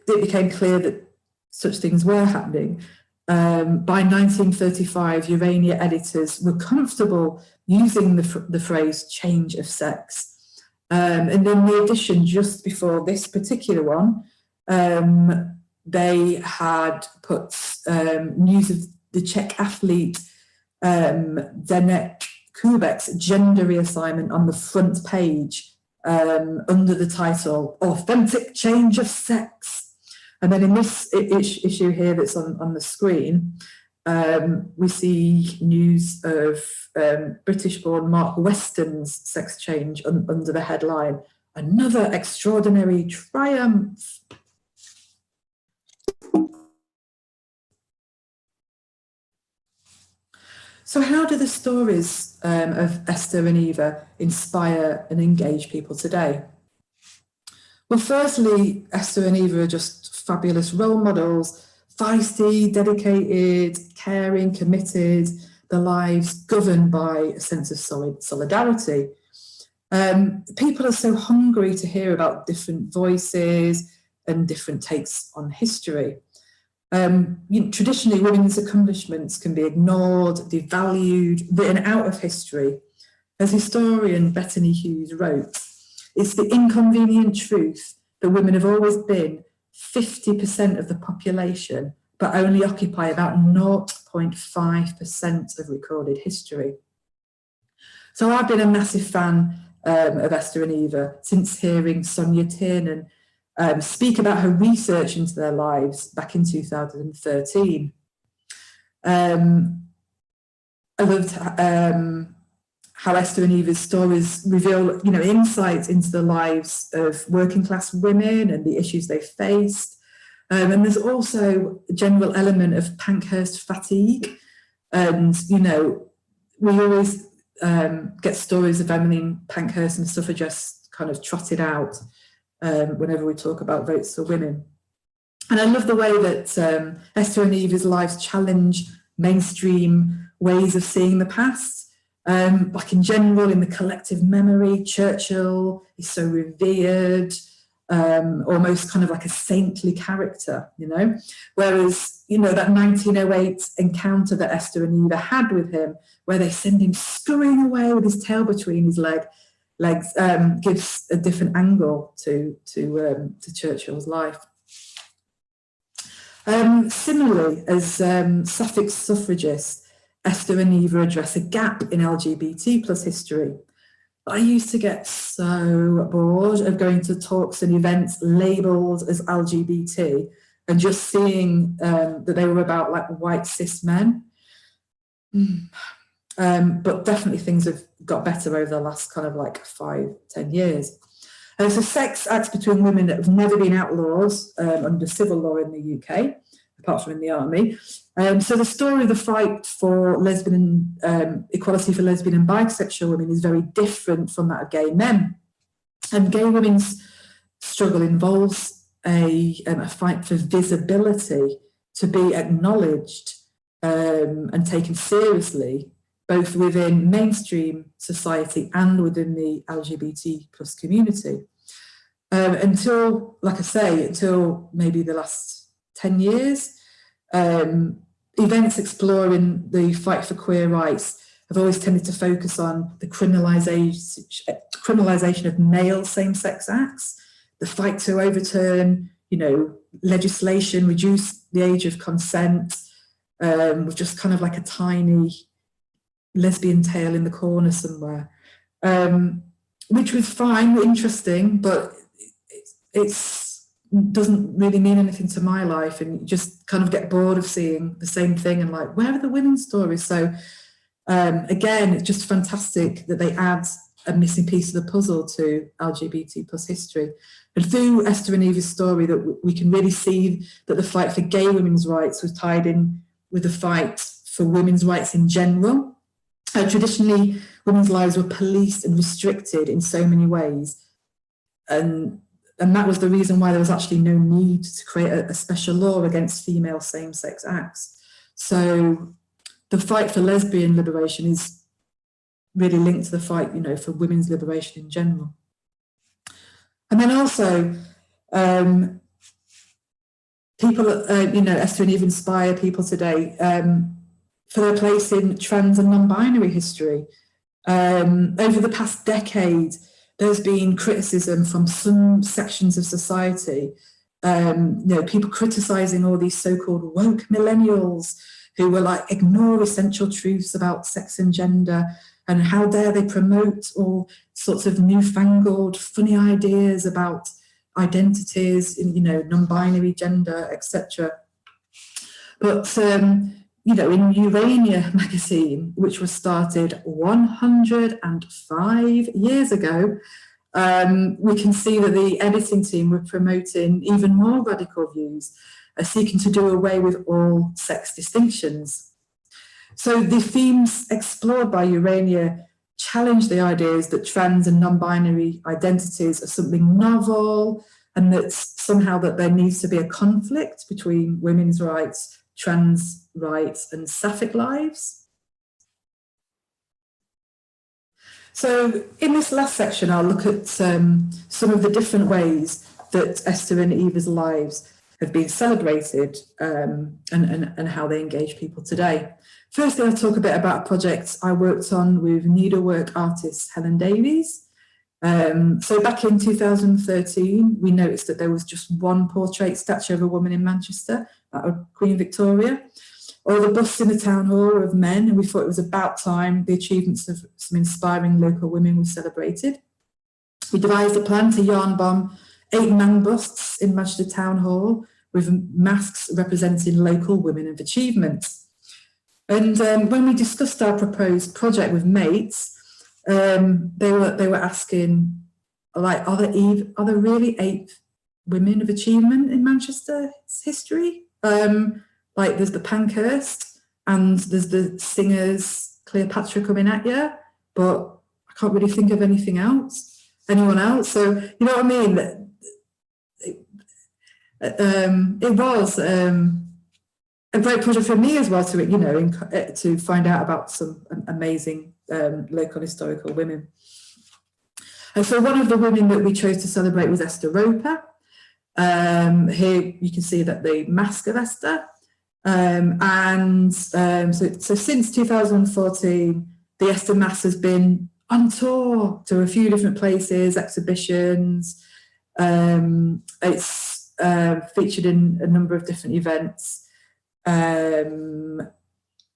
it became clear that such things were happening, by 1935, Urania editors were comfortable using the phrase change of sex. And in the edition just before this particular one, they had put news of the Czech athlete Zdeněk Kubek's gender reassignment on the front page under the title Authentic Change of Sex. And then in this issue here that's on the screen, We see news of British-born Mark Weston's sex change under the headline, "Another Extraordinary Triumph." So how do the stories of Esther and Eva inspire and engage people today? Well, firstly, Esther and Eva are just fabulous role models, feisty, dedicated, caring, committed, their lives governed by a sense of solidarity. People are so hungry to hear about different voices and different takes on history. Traditionally, women's accomplishments can be ignored, devalued, written out of history. As historian Bettany Hughes wrote, "It's the inconvenient truth that women have always been 50% of the population, but only occupy about 0.5% of recorded history." So I've been a massive fan of Esther and Eva since hearing Sonia Tiernan speak about her research into their lives back in 2013. I loved how Esther and Eva's stories reveal, insights into the lives of working class women and the issues they faced. And there's also a general element of Pankhurst fatigue. And, we always get stories of Emmeline Pankhurst and suffragists kind of trotted out whenever we talk about votes for women. And I love the way that Esther and Eva's lives challenge mainstream ways of seeing the past. Like in general, in the collective memory, Churchill is so revered, almost kind of like a saintly character, whereas, that 1908 encounter that Esther and Eva had with him, where they send him scurrying away with his tail between his legs, gives a different angle to Churchill's life. Similarly, as Suffolk suffragists, Esther and Eva address a gap in LGBT plus history. I used to get so bored of going to talks and events labelled as LGBT and just seeing that they were about like white cis men. But definitely things have got better over the last kind of like 5-10 years. So sex acts between women that have never been outlaws under civil law in the UK, apart from in the army. So the story of the fight for lesbian equality for lesbian and bisexual women is very different from that of gay men. And gay women's struggle involves a fight for visibility, to be acknowledged and taken seriously, both within mainstream society and within the LGBT plus community. Until maybe the last 10 years, events exploring the fight for queer rights have always tended to focus on the criminalisation of male same-sex acts, the fight to overturn, legislation, reduce the age of consent, with just kind of like a tiny lesbian tail in the corner somewhere, which was fine, interesting, but it doesn't really mean anything to my life, and you just kind of get bored of seeing the same thing and like, where are the women's stories? So again, it's just fantastic that they add a missing piece of the puzzle to LGBT plus history. And through Esther and Eva's story, that we can really see that the fight for gay women's rights was tied in with the fight for women's rights in general. Traditionally, women's lives were policed and restricted in so many ways. And that was the reason why there was actually no need to create a special law against female same-sex acts. So the fight for lesbian liberation is really linked to the fight, for women's liberation in general. And then also, people, Esther and Eve inspire people today for their place in trans and non-binary history. Over the past decade, there's been criticism from some sections of society, people criticising all these so-called woke millennials who were like, ignore essential truths about sex and gender, and how dare they promote all sorts of newfangled, funny ideas about identities, non-binary gender, etc. But you know, in Urania magazine, which was started 105 years ago, we can see that the editing team were promoting even more radical views, seeking to do away with all sex distinctions. So the themes explored by Urania challenge the ideas that trans and non-binary identities are something novel, and that somehow that there needs to be a conflict between women's rights, trans rights, and sapphic lives. So in this last section, I'll look at some of the different ways that Esther and Eva's lives have been celebrated, and how they engage people today. Firstly, I'll talk a bit about a project I worked on with needlework artist Helen Davies. So back in 2013, we noticed that there was just one portrait statue of a woman in Manchester, that of Queen Victoria, or the busts in the town hall of men, and we thought it was about time the achievements of some inspiring local women were celebrated. We devised a plan to yarn bomb 8 man busts in Manchester Town Hall with masks representing local women of achievement. And when we discussed our proposed project with mates, they were asking, like, are there really 8 women of achievement in Manchester's history? Like, there's the Pankhurst and there's the singers Cleopatra coming at you, but I can't really think of anything else. Anyone else? So you know what I mean? It was a great project for me as well to, you know, to find out about some amazing local historical women. And so one of the women that we chose to celebrate was Esther Roper. Here you can see that the mask of Esther. So since 2014, the Esther Mass has been on tour to a few different places, exhibitions. It's featured in a number of different events,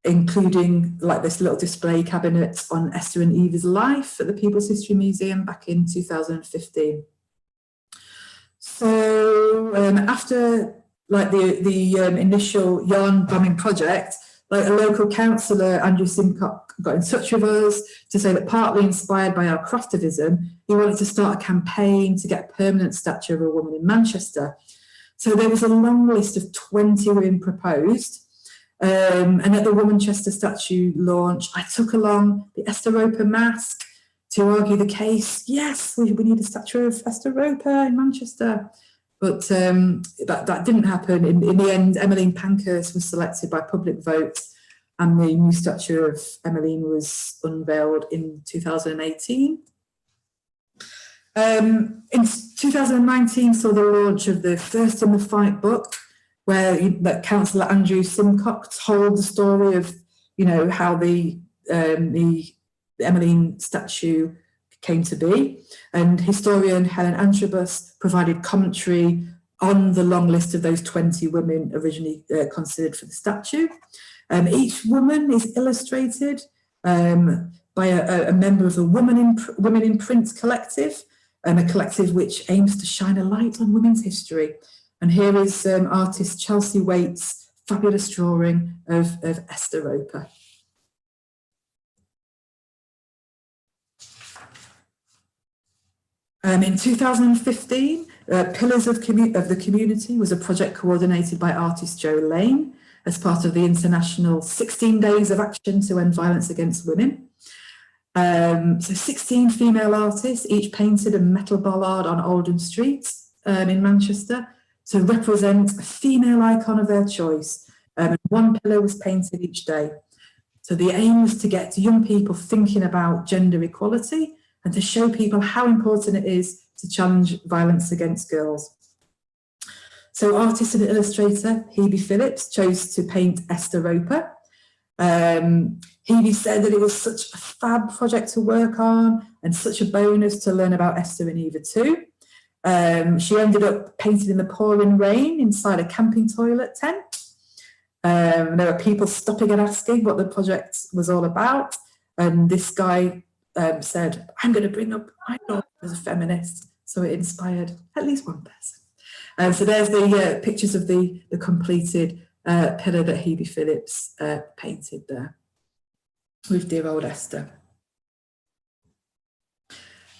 including like this little display cabinet on Esther and Eva's life at the People's History Museum back in 2015. So after like the initial yarn bombing project, like a local councillor, Andrew Simcock, got in touch with us to say that, partly inspired by our craftivism, he wanted to start a campaign to get a permanent statue of a woman in Manchester. So there was a long list of 20 women proposed. And at the Womanchester statue launch, I took along the Esther Roper mask to argue the case. Yes, we need a statue of Esther Roper in Manchester. But that didn't happen. In the end, Emmeline Pankhurst was selected by public vote, and the new statue of Emmeline was unveiled in 2018. In 2019 saw the launch of the First in the Fight book, where Councillor Andrew Simcock told the story of, you know, how the Emmeline statue came to be, and historian Helen Antrobus provided commentary on the long list of those 20 women originally considered for the statue. Each woman is illustrated by a member of the Women in Print collective, a collective which aims to shine a light on women's history. And here is artist Chelsea Waite's fabulous drawing of Esther Roper. In 2015, Pillars of the Community was a project coordinated by artist Jo Lane as part of the international 16 Days of Action to End Violence Against Women. So 16 female artists each painted a metal bollard on Oldham Street in Manchester to represent a female icon of their choice. And one pillar was painted each day. So the aim was to get young people thinking about gender equality and to show people how important it is to challenge violence against girls. So artist and illustrator Hebe Phillips chose to paint Esther Roper. Hebe said that it was such a fab project to work on and such a bonus to learn about Esther and Eva too. She ended up painting in the pouring rain inside a camping toilet tent. There were people stopping and asking what the project was all about. And this guy said, I'm going to bring up my daughter as a feminist. So it inspired at least one person. So there's the pictures of the completed pillar that Hebe Phillips painted there with dear old Esther.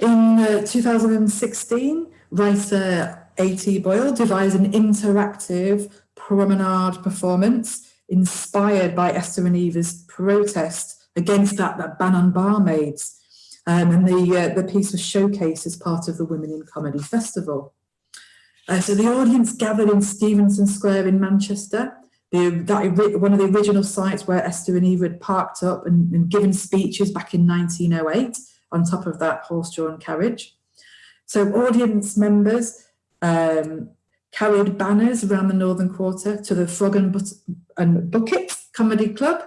In 2016, writer A.T. Boyle devised an interactive promenade performance inspired by Esther and Eva's protest against that ban on barmaids. And the piece was showcased as part of the Women in Comedy Festival. So the audience gathered in Stevenson Square in Manchester, one of the original sites where Esther and Eva had parked up and given speeches back in 1908 on top of that horse-drawn carriage. So audience members carried banners around the Northern Quarter to the Frog and Bucket Comedy Club,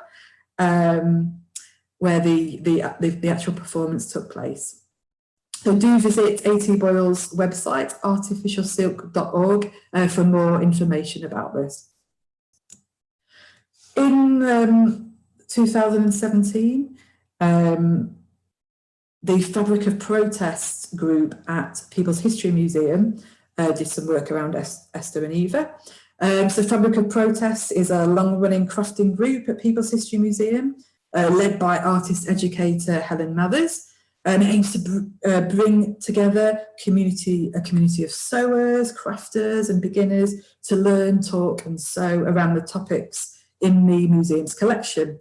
where the actual performance took place. So do visit A.T. Boyle's website, artificialsilk.org, for more information about this. In 2017, the Fabric of Protest group at People's History Museum did some work around Esther and Eva. So Fabric of Protest is a long-running crafting group at People's History Museum, led by artist educator Helen Mathers, and it aims to bring together a community of sewers, crafters and beginners to learn, talk and sew around the topics in the museum's collection.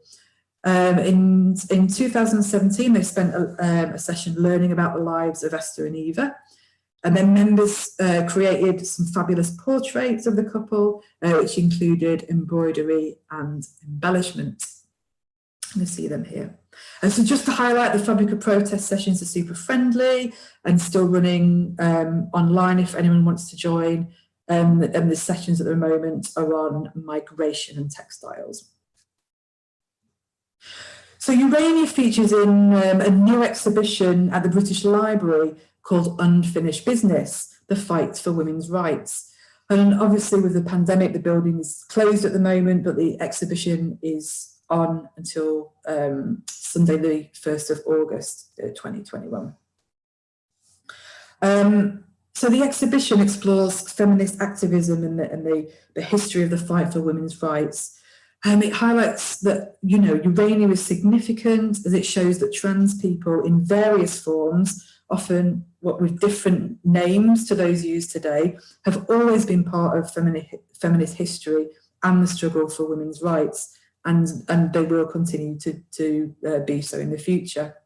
In 2017, they spent a session learning about the lives of Esther and Eva. And then members created some fabulous portraits of the couple, which included embroidery and embellishment. You can see them here. And so just to highlight, the Fabric of Protest sessions are super friendly and still running online if anyone wants to join. And the sessions at the moment are on migration and textiles. So Urania features in a new exhibition at the British Library called Unfinished Business, the Fight for Women's Rights. And obviously with the pandemic, the building is closed at the moment, but the exhibition is on until Sunday, the 1st of August, 2021. So the exhibition explores feminist activism and the history of the fight for women's rights. It highlights that, you know, Urania is significant as it shows that trans people in various forms, often with different names to those used today, have always been part of feminist history and the struggle for women's rights, and they will continue to be so in the future.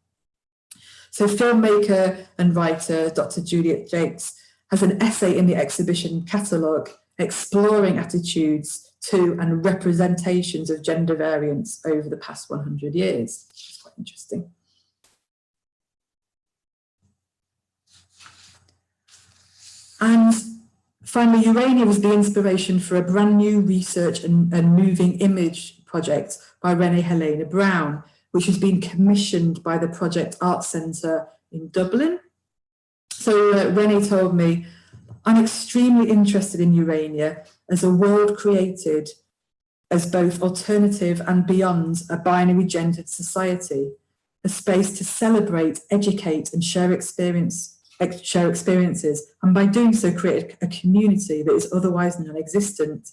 So filmmaker and writer Dr. Juliet Jakes has an essay in the exhibition catalogue exploring attitudes to and representations of gender variance over the past 100 years, which is quite interesting. And finally, Urania was the inspiration for a brand new research and moving image project by Renée Helena Brown, which has been commissioned by the Project Art Centre in Dublin. So Renée told me, I'm extremely interested in Urania as a world created as both alternative and beyond a binary gendered society, a space to celebrate, educate and share experiences, and by doing so create a community that is otherwise non-existent.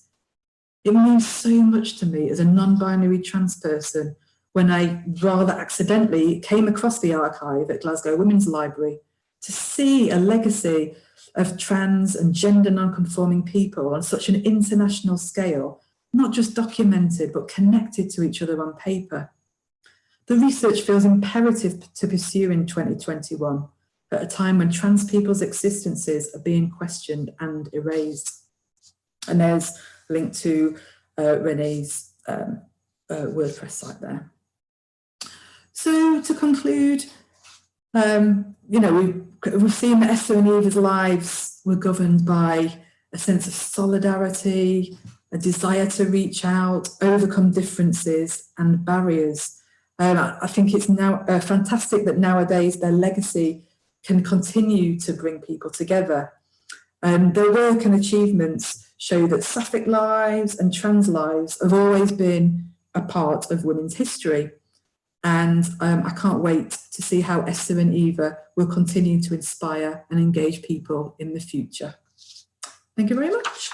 It means so much to me as a non-binary trans person when I rather accidentally came across the archive at Glasgow Women's Library to see a legacy of trans and gender non-conforming people on such an international scale, not just documented, but connected to each other on paper. The research feels imperative to pursue in 2021, at a time when trans people's existences are being questioned and erased. And there's a link to Renée's WordPress site there. So to conclude, you know, we've seen that Esther and Eva's lives were governed by a sense of solidarity, a desire to reach out, overcome differences and barriers. I think it's now fantastic that nowadays their legacy can continue to bring people together. Their work and achievements show that sapphic lives and trans lives have always been a part of women's history. And I can't wait to see how Esther and Eva will continue to inspire and engage people in the future. Thank you very much.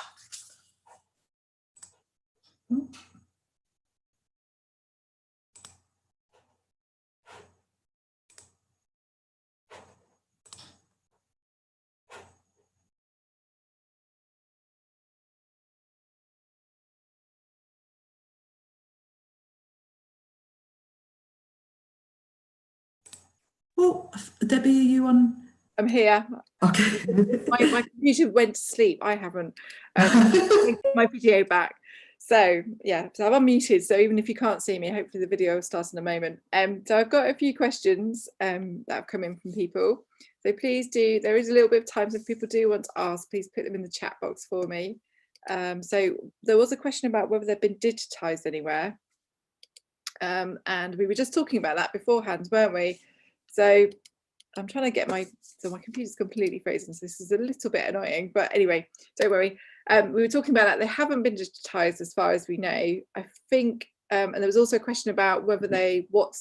Oh, Debbie, are you on? I'm here. Okay. my computer went to sleep. I haven't. My video back. So yeah, so I'm unmuted. So even if you can't see me, hopefully the video will start in a moment. So I've got a few questions that have come in from people. So please do. There is a little bit of time, so if people do want to ask, please put them in the chat box for me. So there was a question about whether they've been digitized anywhere, and we were just talking about that beforehand, weren't we? So I'm trying to get my computer's completely frozen, so this is a little bit annoying, but anyway, don't worry. We were talking about that. They haven't been digitized as far as we know, I think, and there was also a question about whether what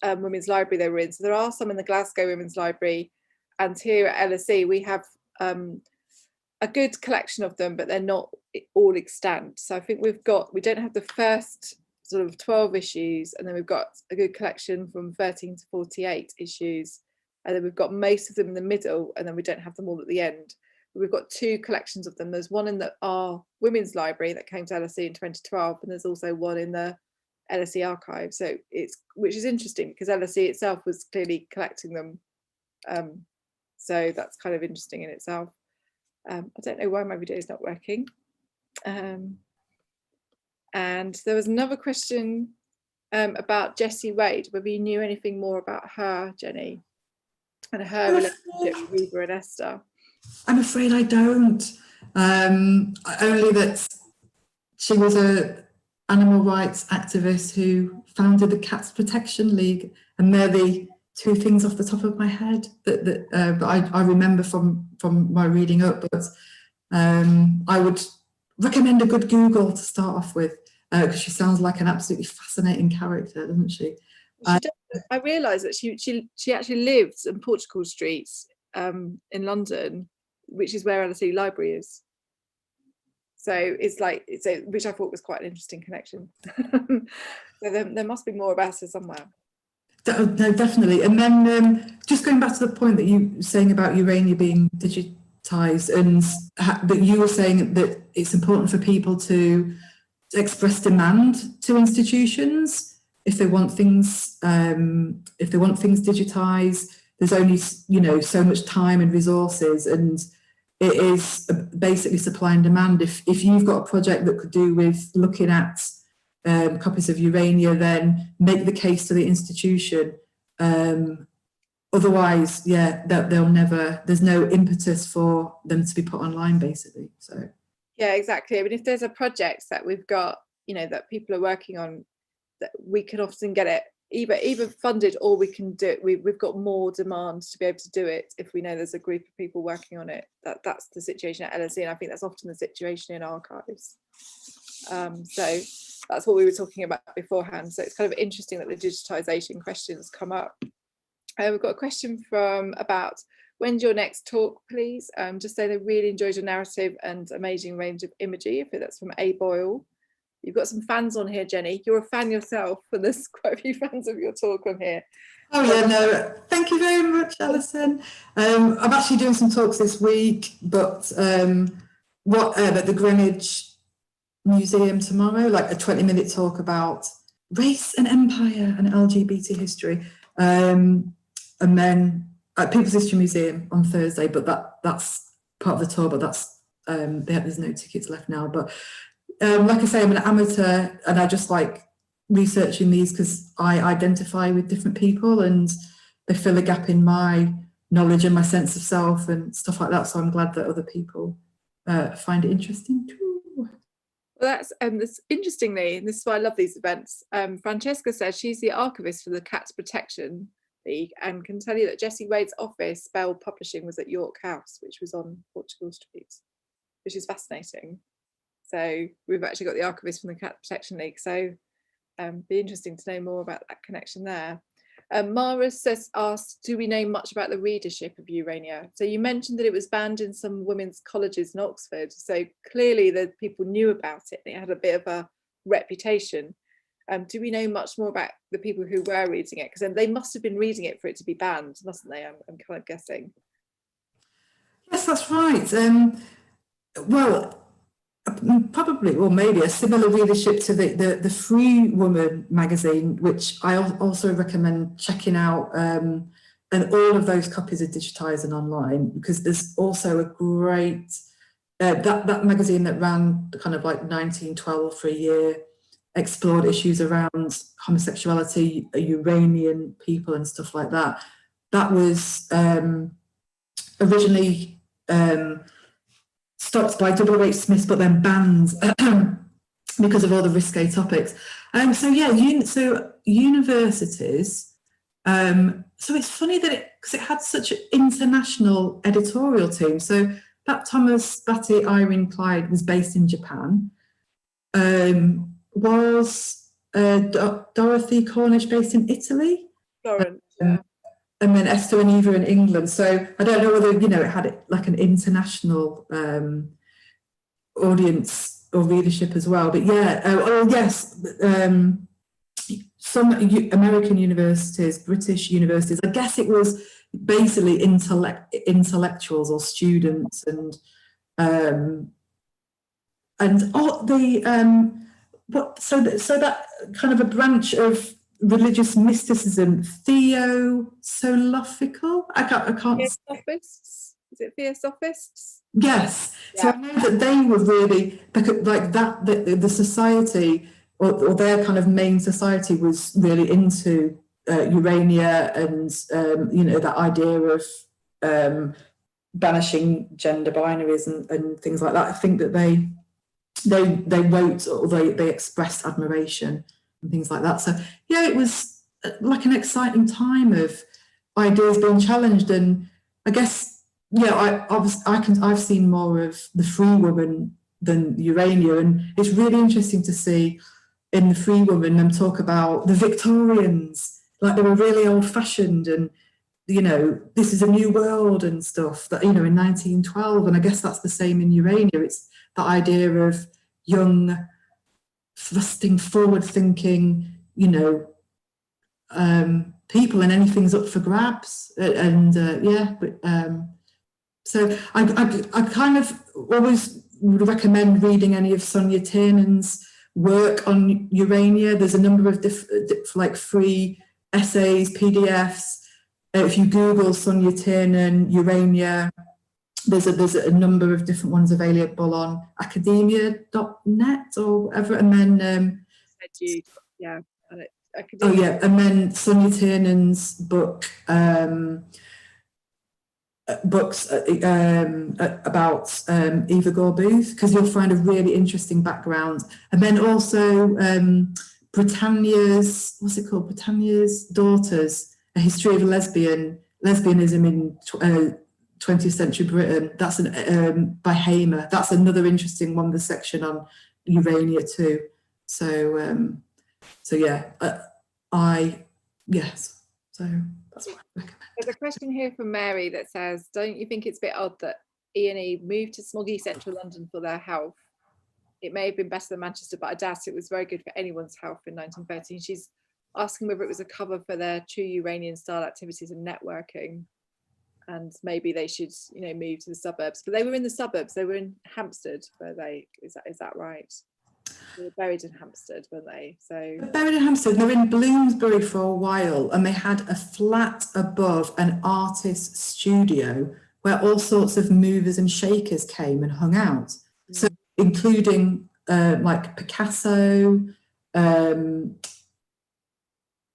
women's library they were in. So there are some in the Glasgow Women's Library, and here at LSE we have a good collection of them, but they're not all extant. So I think we don't have the first sort of 12 issues, and then we've got a good collection from 13 to 48 issues. And then we've got most of them in the middle, and then we don't have them all at the end. But we've got two collections of them. There's one in our Women's Library that came to LSE in 2012, and there's also one in the LSE archive. So which is interesting because LSE itself was clearly collecting them. So that's kind of interesting in itself. I don't know why my video is not working. And there was another question about Jessie Wade, whether you knew anything more about her, Jenny, and her relationship with Reba and Esther. I'm afraid I don't. Only that she was an animal rights activist who founded the Cats Protection League, and they're the two things off the top of my head that I remember from my reading up. But I would recommend a good Google to start off with, because she sounds like an absolutely fascinating character, doesn't she? I realised that she actually lived in Portugal Street in London, which is where LSE Library is. So it's which I thought was quite an interesting connection. So there must be more about her somewhere. No, definitely. And then just going back to the point that you were saying about Urania being digitised, and that you were saying that it's important for people to express demand to institutions if they want things digitized. There's only so much time and resources, and it is basically supply and demand. If you've got a project that could do with looking at copies of Urania, then make the case to the institution. Otherwise, they'll never. There's no impetus for them to be put online, basically. So. Yeah, exactly. I mean, if there's a project that we've got, that people are working on, that we can often get it either funded, or we can do it. We've got more demand to be able to do it if we know there's a group of people working on it. That's the situation at LSE, and I think that's often the situation in archives. So that's what we were talking about beforehand. So it's kind of interesting that the digitisation questions come up. We've got a question about when's your next talk, please? Just say they really enjoyed your narrative and amazing range of imagery. If that's from A. Boyle. You've got some fans on here, Jenny. You're a fan yourself, and there's quite a few fans of your talk on here. Oh yeah, no, thank you very much, Alison. I'm actually doing some talks this week, but at the Greenwich Museum tomorrow, like a 20-minute talk about race and empire and LGBT history, and then at People's History Museum on Thursday. But that's part of the tour. But there's no tickets left now. But like I say, I'm an amateur, and I just like researching these because I identify with different people, and they fill a gap in my knowledge and my sense of self and stuff like that. So I'm glad that other people find it interesting too. Well, that's interestingly, and this is why I love these events. Francesca says she's the archivist for the Cats Protection League, and can tell you that Jessie Wade's office, Bell Publishing, was at York House, which was on Portugal Street, which is fascinating. So we've actually got the archivist from the Cat Protection League. So be interesting to know more about that connection there. Mara asked, do we know much about the readership of Urania? So you mentioned that it was banned in some women's colleges in Oxford. So clearly the people knew about it. It had a bit of a reputation. Do we know much more about the people who were reading it? Because then they must have been reading it for it to be banned, mustn't they? I'm kind of guessing. Yes, that's right. Well, probably, or maybe a similar readership to the Free Woman magazine, which I also recommend checking out. And all of those copies are digitised and online, because there's also a great that magazine that ran kind of like 1912 for a year, explored issues around homosexuality, Uranian people and stuff like that. That was originally stopped by W.H. Smith, but then banned because of all the risque topics. So yeah, so universities. So it's funny that because it had such an international editorial team. So that Thomas Batty, Irene Clyde was based in Japan. Was Dorothy Cornish based in Italy? Florence, yeah. And then Esther and Eva in England. So I don't know whether, it had like an international audience or readership as well. But yeah, yes, some American universities, British universities, I guess it was basically intellectuals or students so that kind of a branch of religious mysticism, theosophical. I can't. Theosophists? Is it theosophists? Yes. Yeah. So I know that they were really like that. The society or their kind of main society was really into Urania and that idea of banishing gender binaries and things like that. I think that they wrote or they expressed admiration and things like that. So yeah, it was like an exciting time of ideas being challenged, and I guess I've seen more of the Free Woman than Urania, and it's really interesting to see in the Free Woman them talk about the Victorians, like they were really old-fashioned and this is a new world and stuff that in 1912, and I guess that's the same in Urania. It's the idea of young, thrusting, forward-thinking, people, and anything's up for grabs. So I kind of always would recommend reading any of Sonia Tiernan's work on Urania. There's a number of like free essays, PDFs. If you Google Sonia Tiernan, Urania, there's a number of different ones available on academia.net or whatever, and then and then Sonia Tiernan's books about Eva Gore-Booth, because you'll find a really interesting background, and then also Britannia's Daughters, A History of Lesbianism in 20th Century Britain. That's by Hamer. That's another interesting one, the section on Urania too. So that's what I recommend. There's a question here from Mary that says, don't you think it's a bit odd that E&E moved to smoggy central London for their health? It may have been better than Manchester, but I doubt it was very good for anyone's health in 1913. She's asking whether it was a cover for their true Uranian style activities and networking, and maybe they should move to the suburbs. But they were in the suburbs. They were in Hampstead, were they? Is that right? They were buried in Hampstead, weren't they? So buried in Hampstead. They were in Bloomsbury for a while, and they had a flat above an artist's studio where all sorts of movers and shakers came and hung out. So including like Picasso,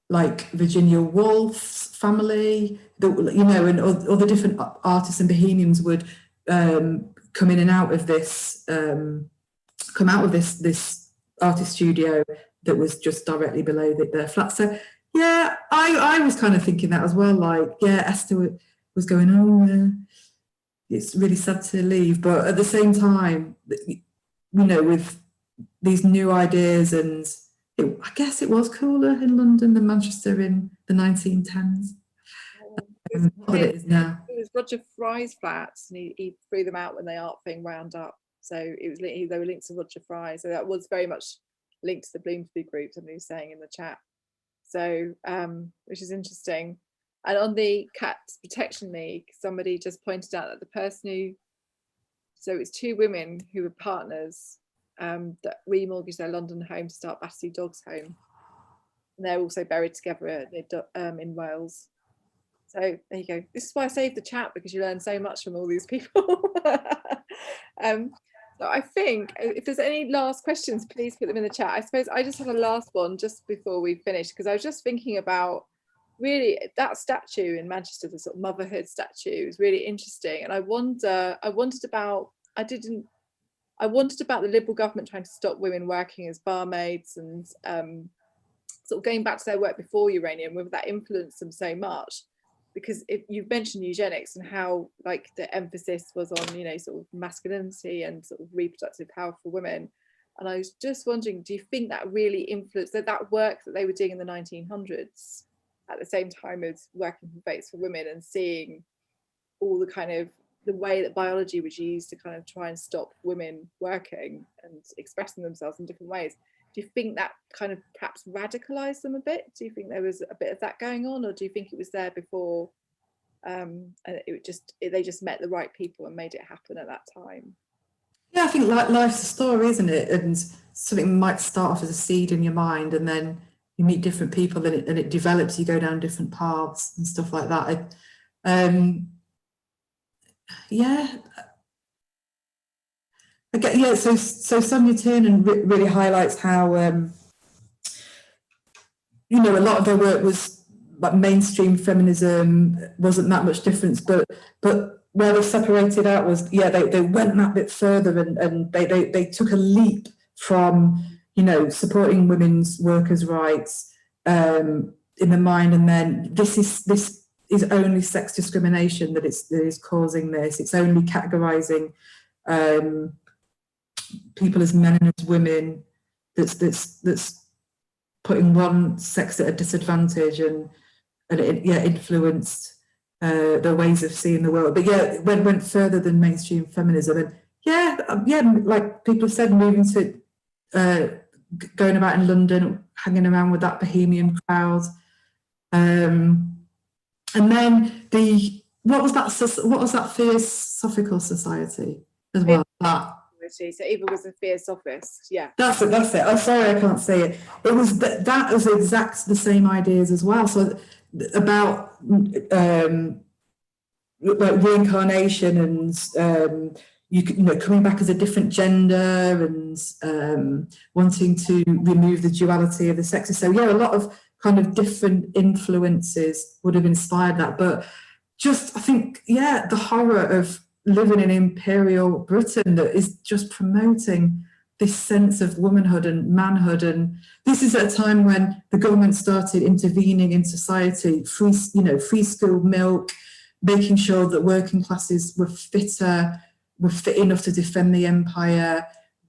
like Virginia Woolf's family, and other different artists and bohemians would come in and out of this artist studio that was just directly below their flat. So yeah, I was kind of thinking that as well. Like, yeah, Esther was going, it's really sad to leave, but at the same time, with these new ideas, and I guess it was cooler in London than Manchester in the 1910s. What it is now. It was Roger Fry's flats, and he threw them out when the art thing wound up. So it was they were linked to Roger Fry. So that was very much linked to the Bloomsbury group, somebody's saying in the chat. So, which is interesting. And on the Cats Protection League, somebody just pointed out that the person who, so it's two women who were partners that remortgaged their London home to start Battersea Dogs Home. And they're also buried together in Wales. So there you go. This is why I saved the chat, because you learn so much from all these people. So I think if there's any last questions, please put them in the chat. I suppose I just have a last one just before we finish, because I was just thinking about really that statue in Manchester, the sort of motherhood statue, is really interesting. And I wondered about the Liberal government trying to stop women working as barmaids and sort of going back to their work before Urania, and whether that influenced them so much. Because if you've mentioned eugenics and how like the emphasis was on, you know, sort of masculinity and sort of reproductive power for women, and I was just wondering, do you think that really influenced that work that they were doing in the 1900s at the same time as working for votes for women and seeing all the kind of the way that biology was used to kind of try and stop women working and expressing themselves in different ways? Do you think that kind of perhaps radicalized them a bit? Do you think there was a bit of that going on, or do you think it was there before and they just met the right people and made it happen at that time? Yeah, I think like life's a story, isn't it? And something might start off as a seed in your mind, and then you meet different people, and it develops. You go down different paths and stuff like that. Yeah. Okay, yeah, so Sonia Tiernan really highlights how you know, a lot of their work was like mainstream feminism, wasn't that much difference, but where they separated out was, yeah, they went that bit further, and they took a leap from, you know, supporting women's workers' rights in the mind, and then this is only sex discrimination that is causing this. It's only categorizing people as men and as women that's putting one sex at a disadvantage, and it influenced their ways of seeing the world. But yeah, it went further than mainstream feminism. And yeah, like people have said, moving to going about in London, hanging around with that bohemian crowd. And then what was that Theosophical Society as well? So Eva was a Theosophist, yeah. That's it. I'm sorry, I can't say it. It was that was exact the same ideas as well. So about like reincarnation and you know, coming back as a different gender, and wanting to remove the duality of the sexes. So yeah, a lot of kind of different influences would have inspired that. But just, I think, yeah, the horror of living in imperial Britain that is just promoting this sense of womanhood and manhood. And this is at a time when the government started intervening in society, free school milk, making sure that working classes were fit enough to defend the empire.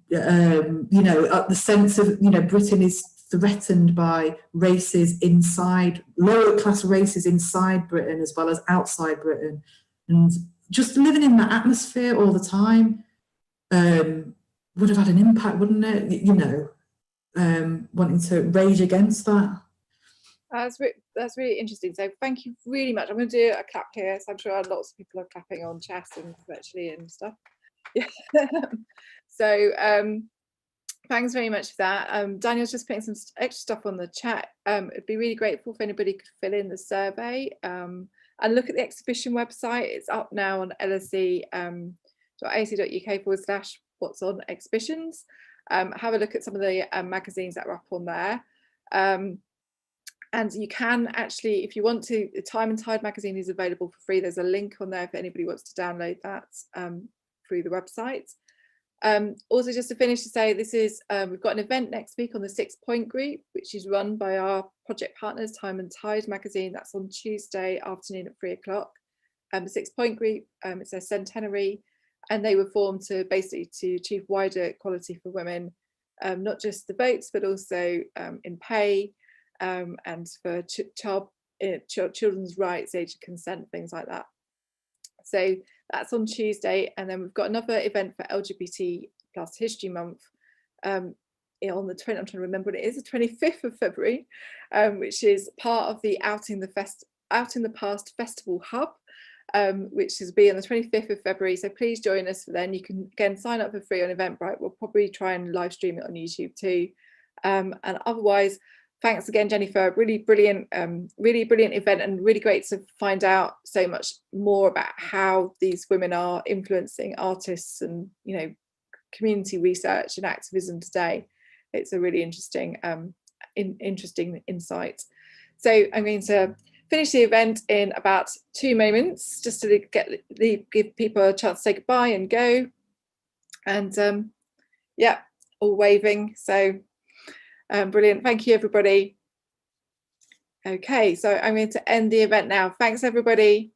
The sense of, you know, Britain is threatened by races inside, lower class races inside Britain as well as outside Britain. And just living in that atmosphere all the time would have had an impact, wouldn't it? You know, wanting to rage against that. That's really interesting. So thank you really much. I'm going to do a clap here. So I'm sure lots of people are clapping on chat and virtually and stuff. Yeah. So thanks very much for that. Daniel's just putting some extra stuff on the chat. It'd be really grateful if anybody could fill in the survey and look at the exhibition website. It's up now on lse.ac.uk/what's on exhibitions. Have a look at some of the magazines that are up on there. And you can actually, if you want to, the Time and Tide magazine is available for free. There's a link on there if anybody wants to download that through the website. Also, just to finish, to say this is, we've got an event next week on the 6 Point Group, which is run by our project partners, Time and Tide magazine. That's on Tuesday afternoon at 3 o'clock. The 6 Point Group, it's their centenary, and they were formed to basically to achieve wider equality for women, not just the votes, but also in pay, and for children's rights, age of consent, things like that. So that's on Tuesday, and then we've got another event for LGBT+ History Month. on the 20th, I'm trying to remember what it is, the 25th of February, which is part of the Out in the Past Festival Hub, which is be on the 25th of February. So please join us for then. You can again sign up for free on Eventbrite. We'll probably try and live stream it on YouTube too. And otherwise, thanks again, Jennifer. Really brilliant event, and really great to find out so much more about how these women are influencing artists and, you know, community research and activism today. It's a really interesting insight. So I'm going to finish the event in about 2 moments, just to give people a chance to say goodbye and go. And yeah, all waving. So brilliant. Thank you, everybody. Okay, so I'm going to end the event now. Thanks, everybody.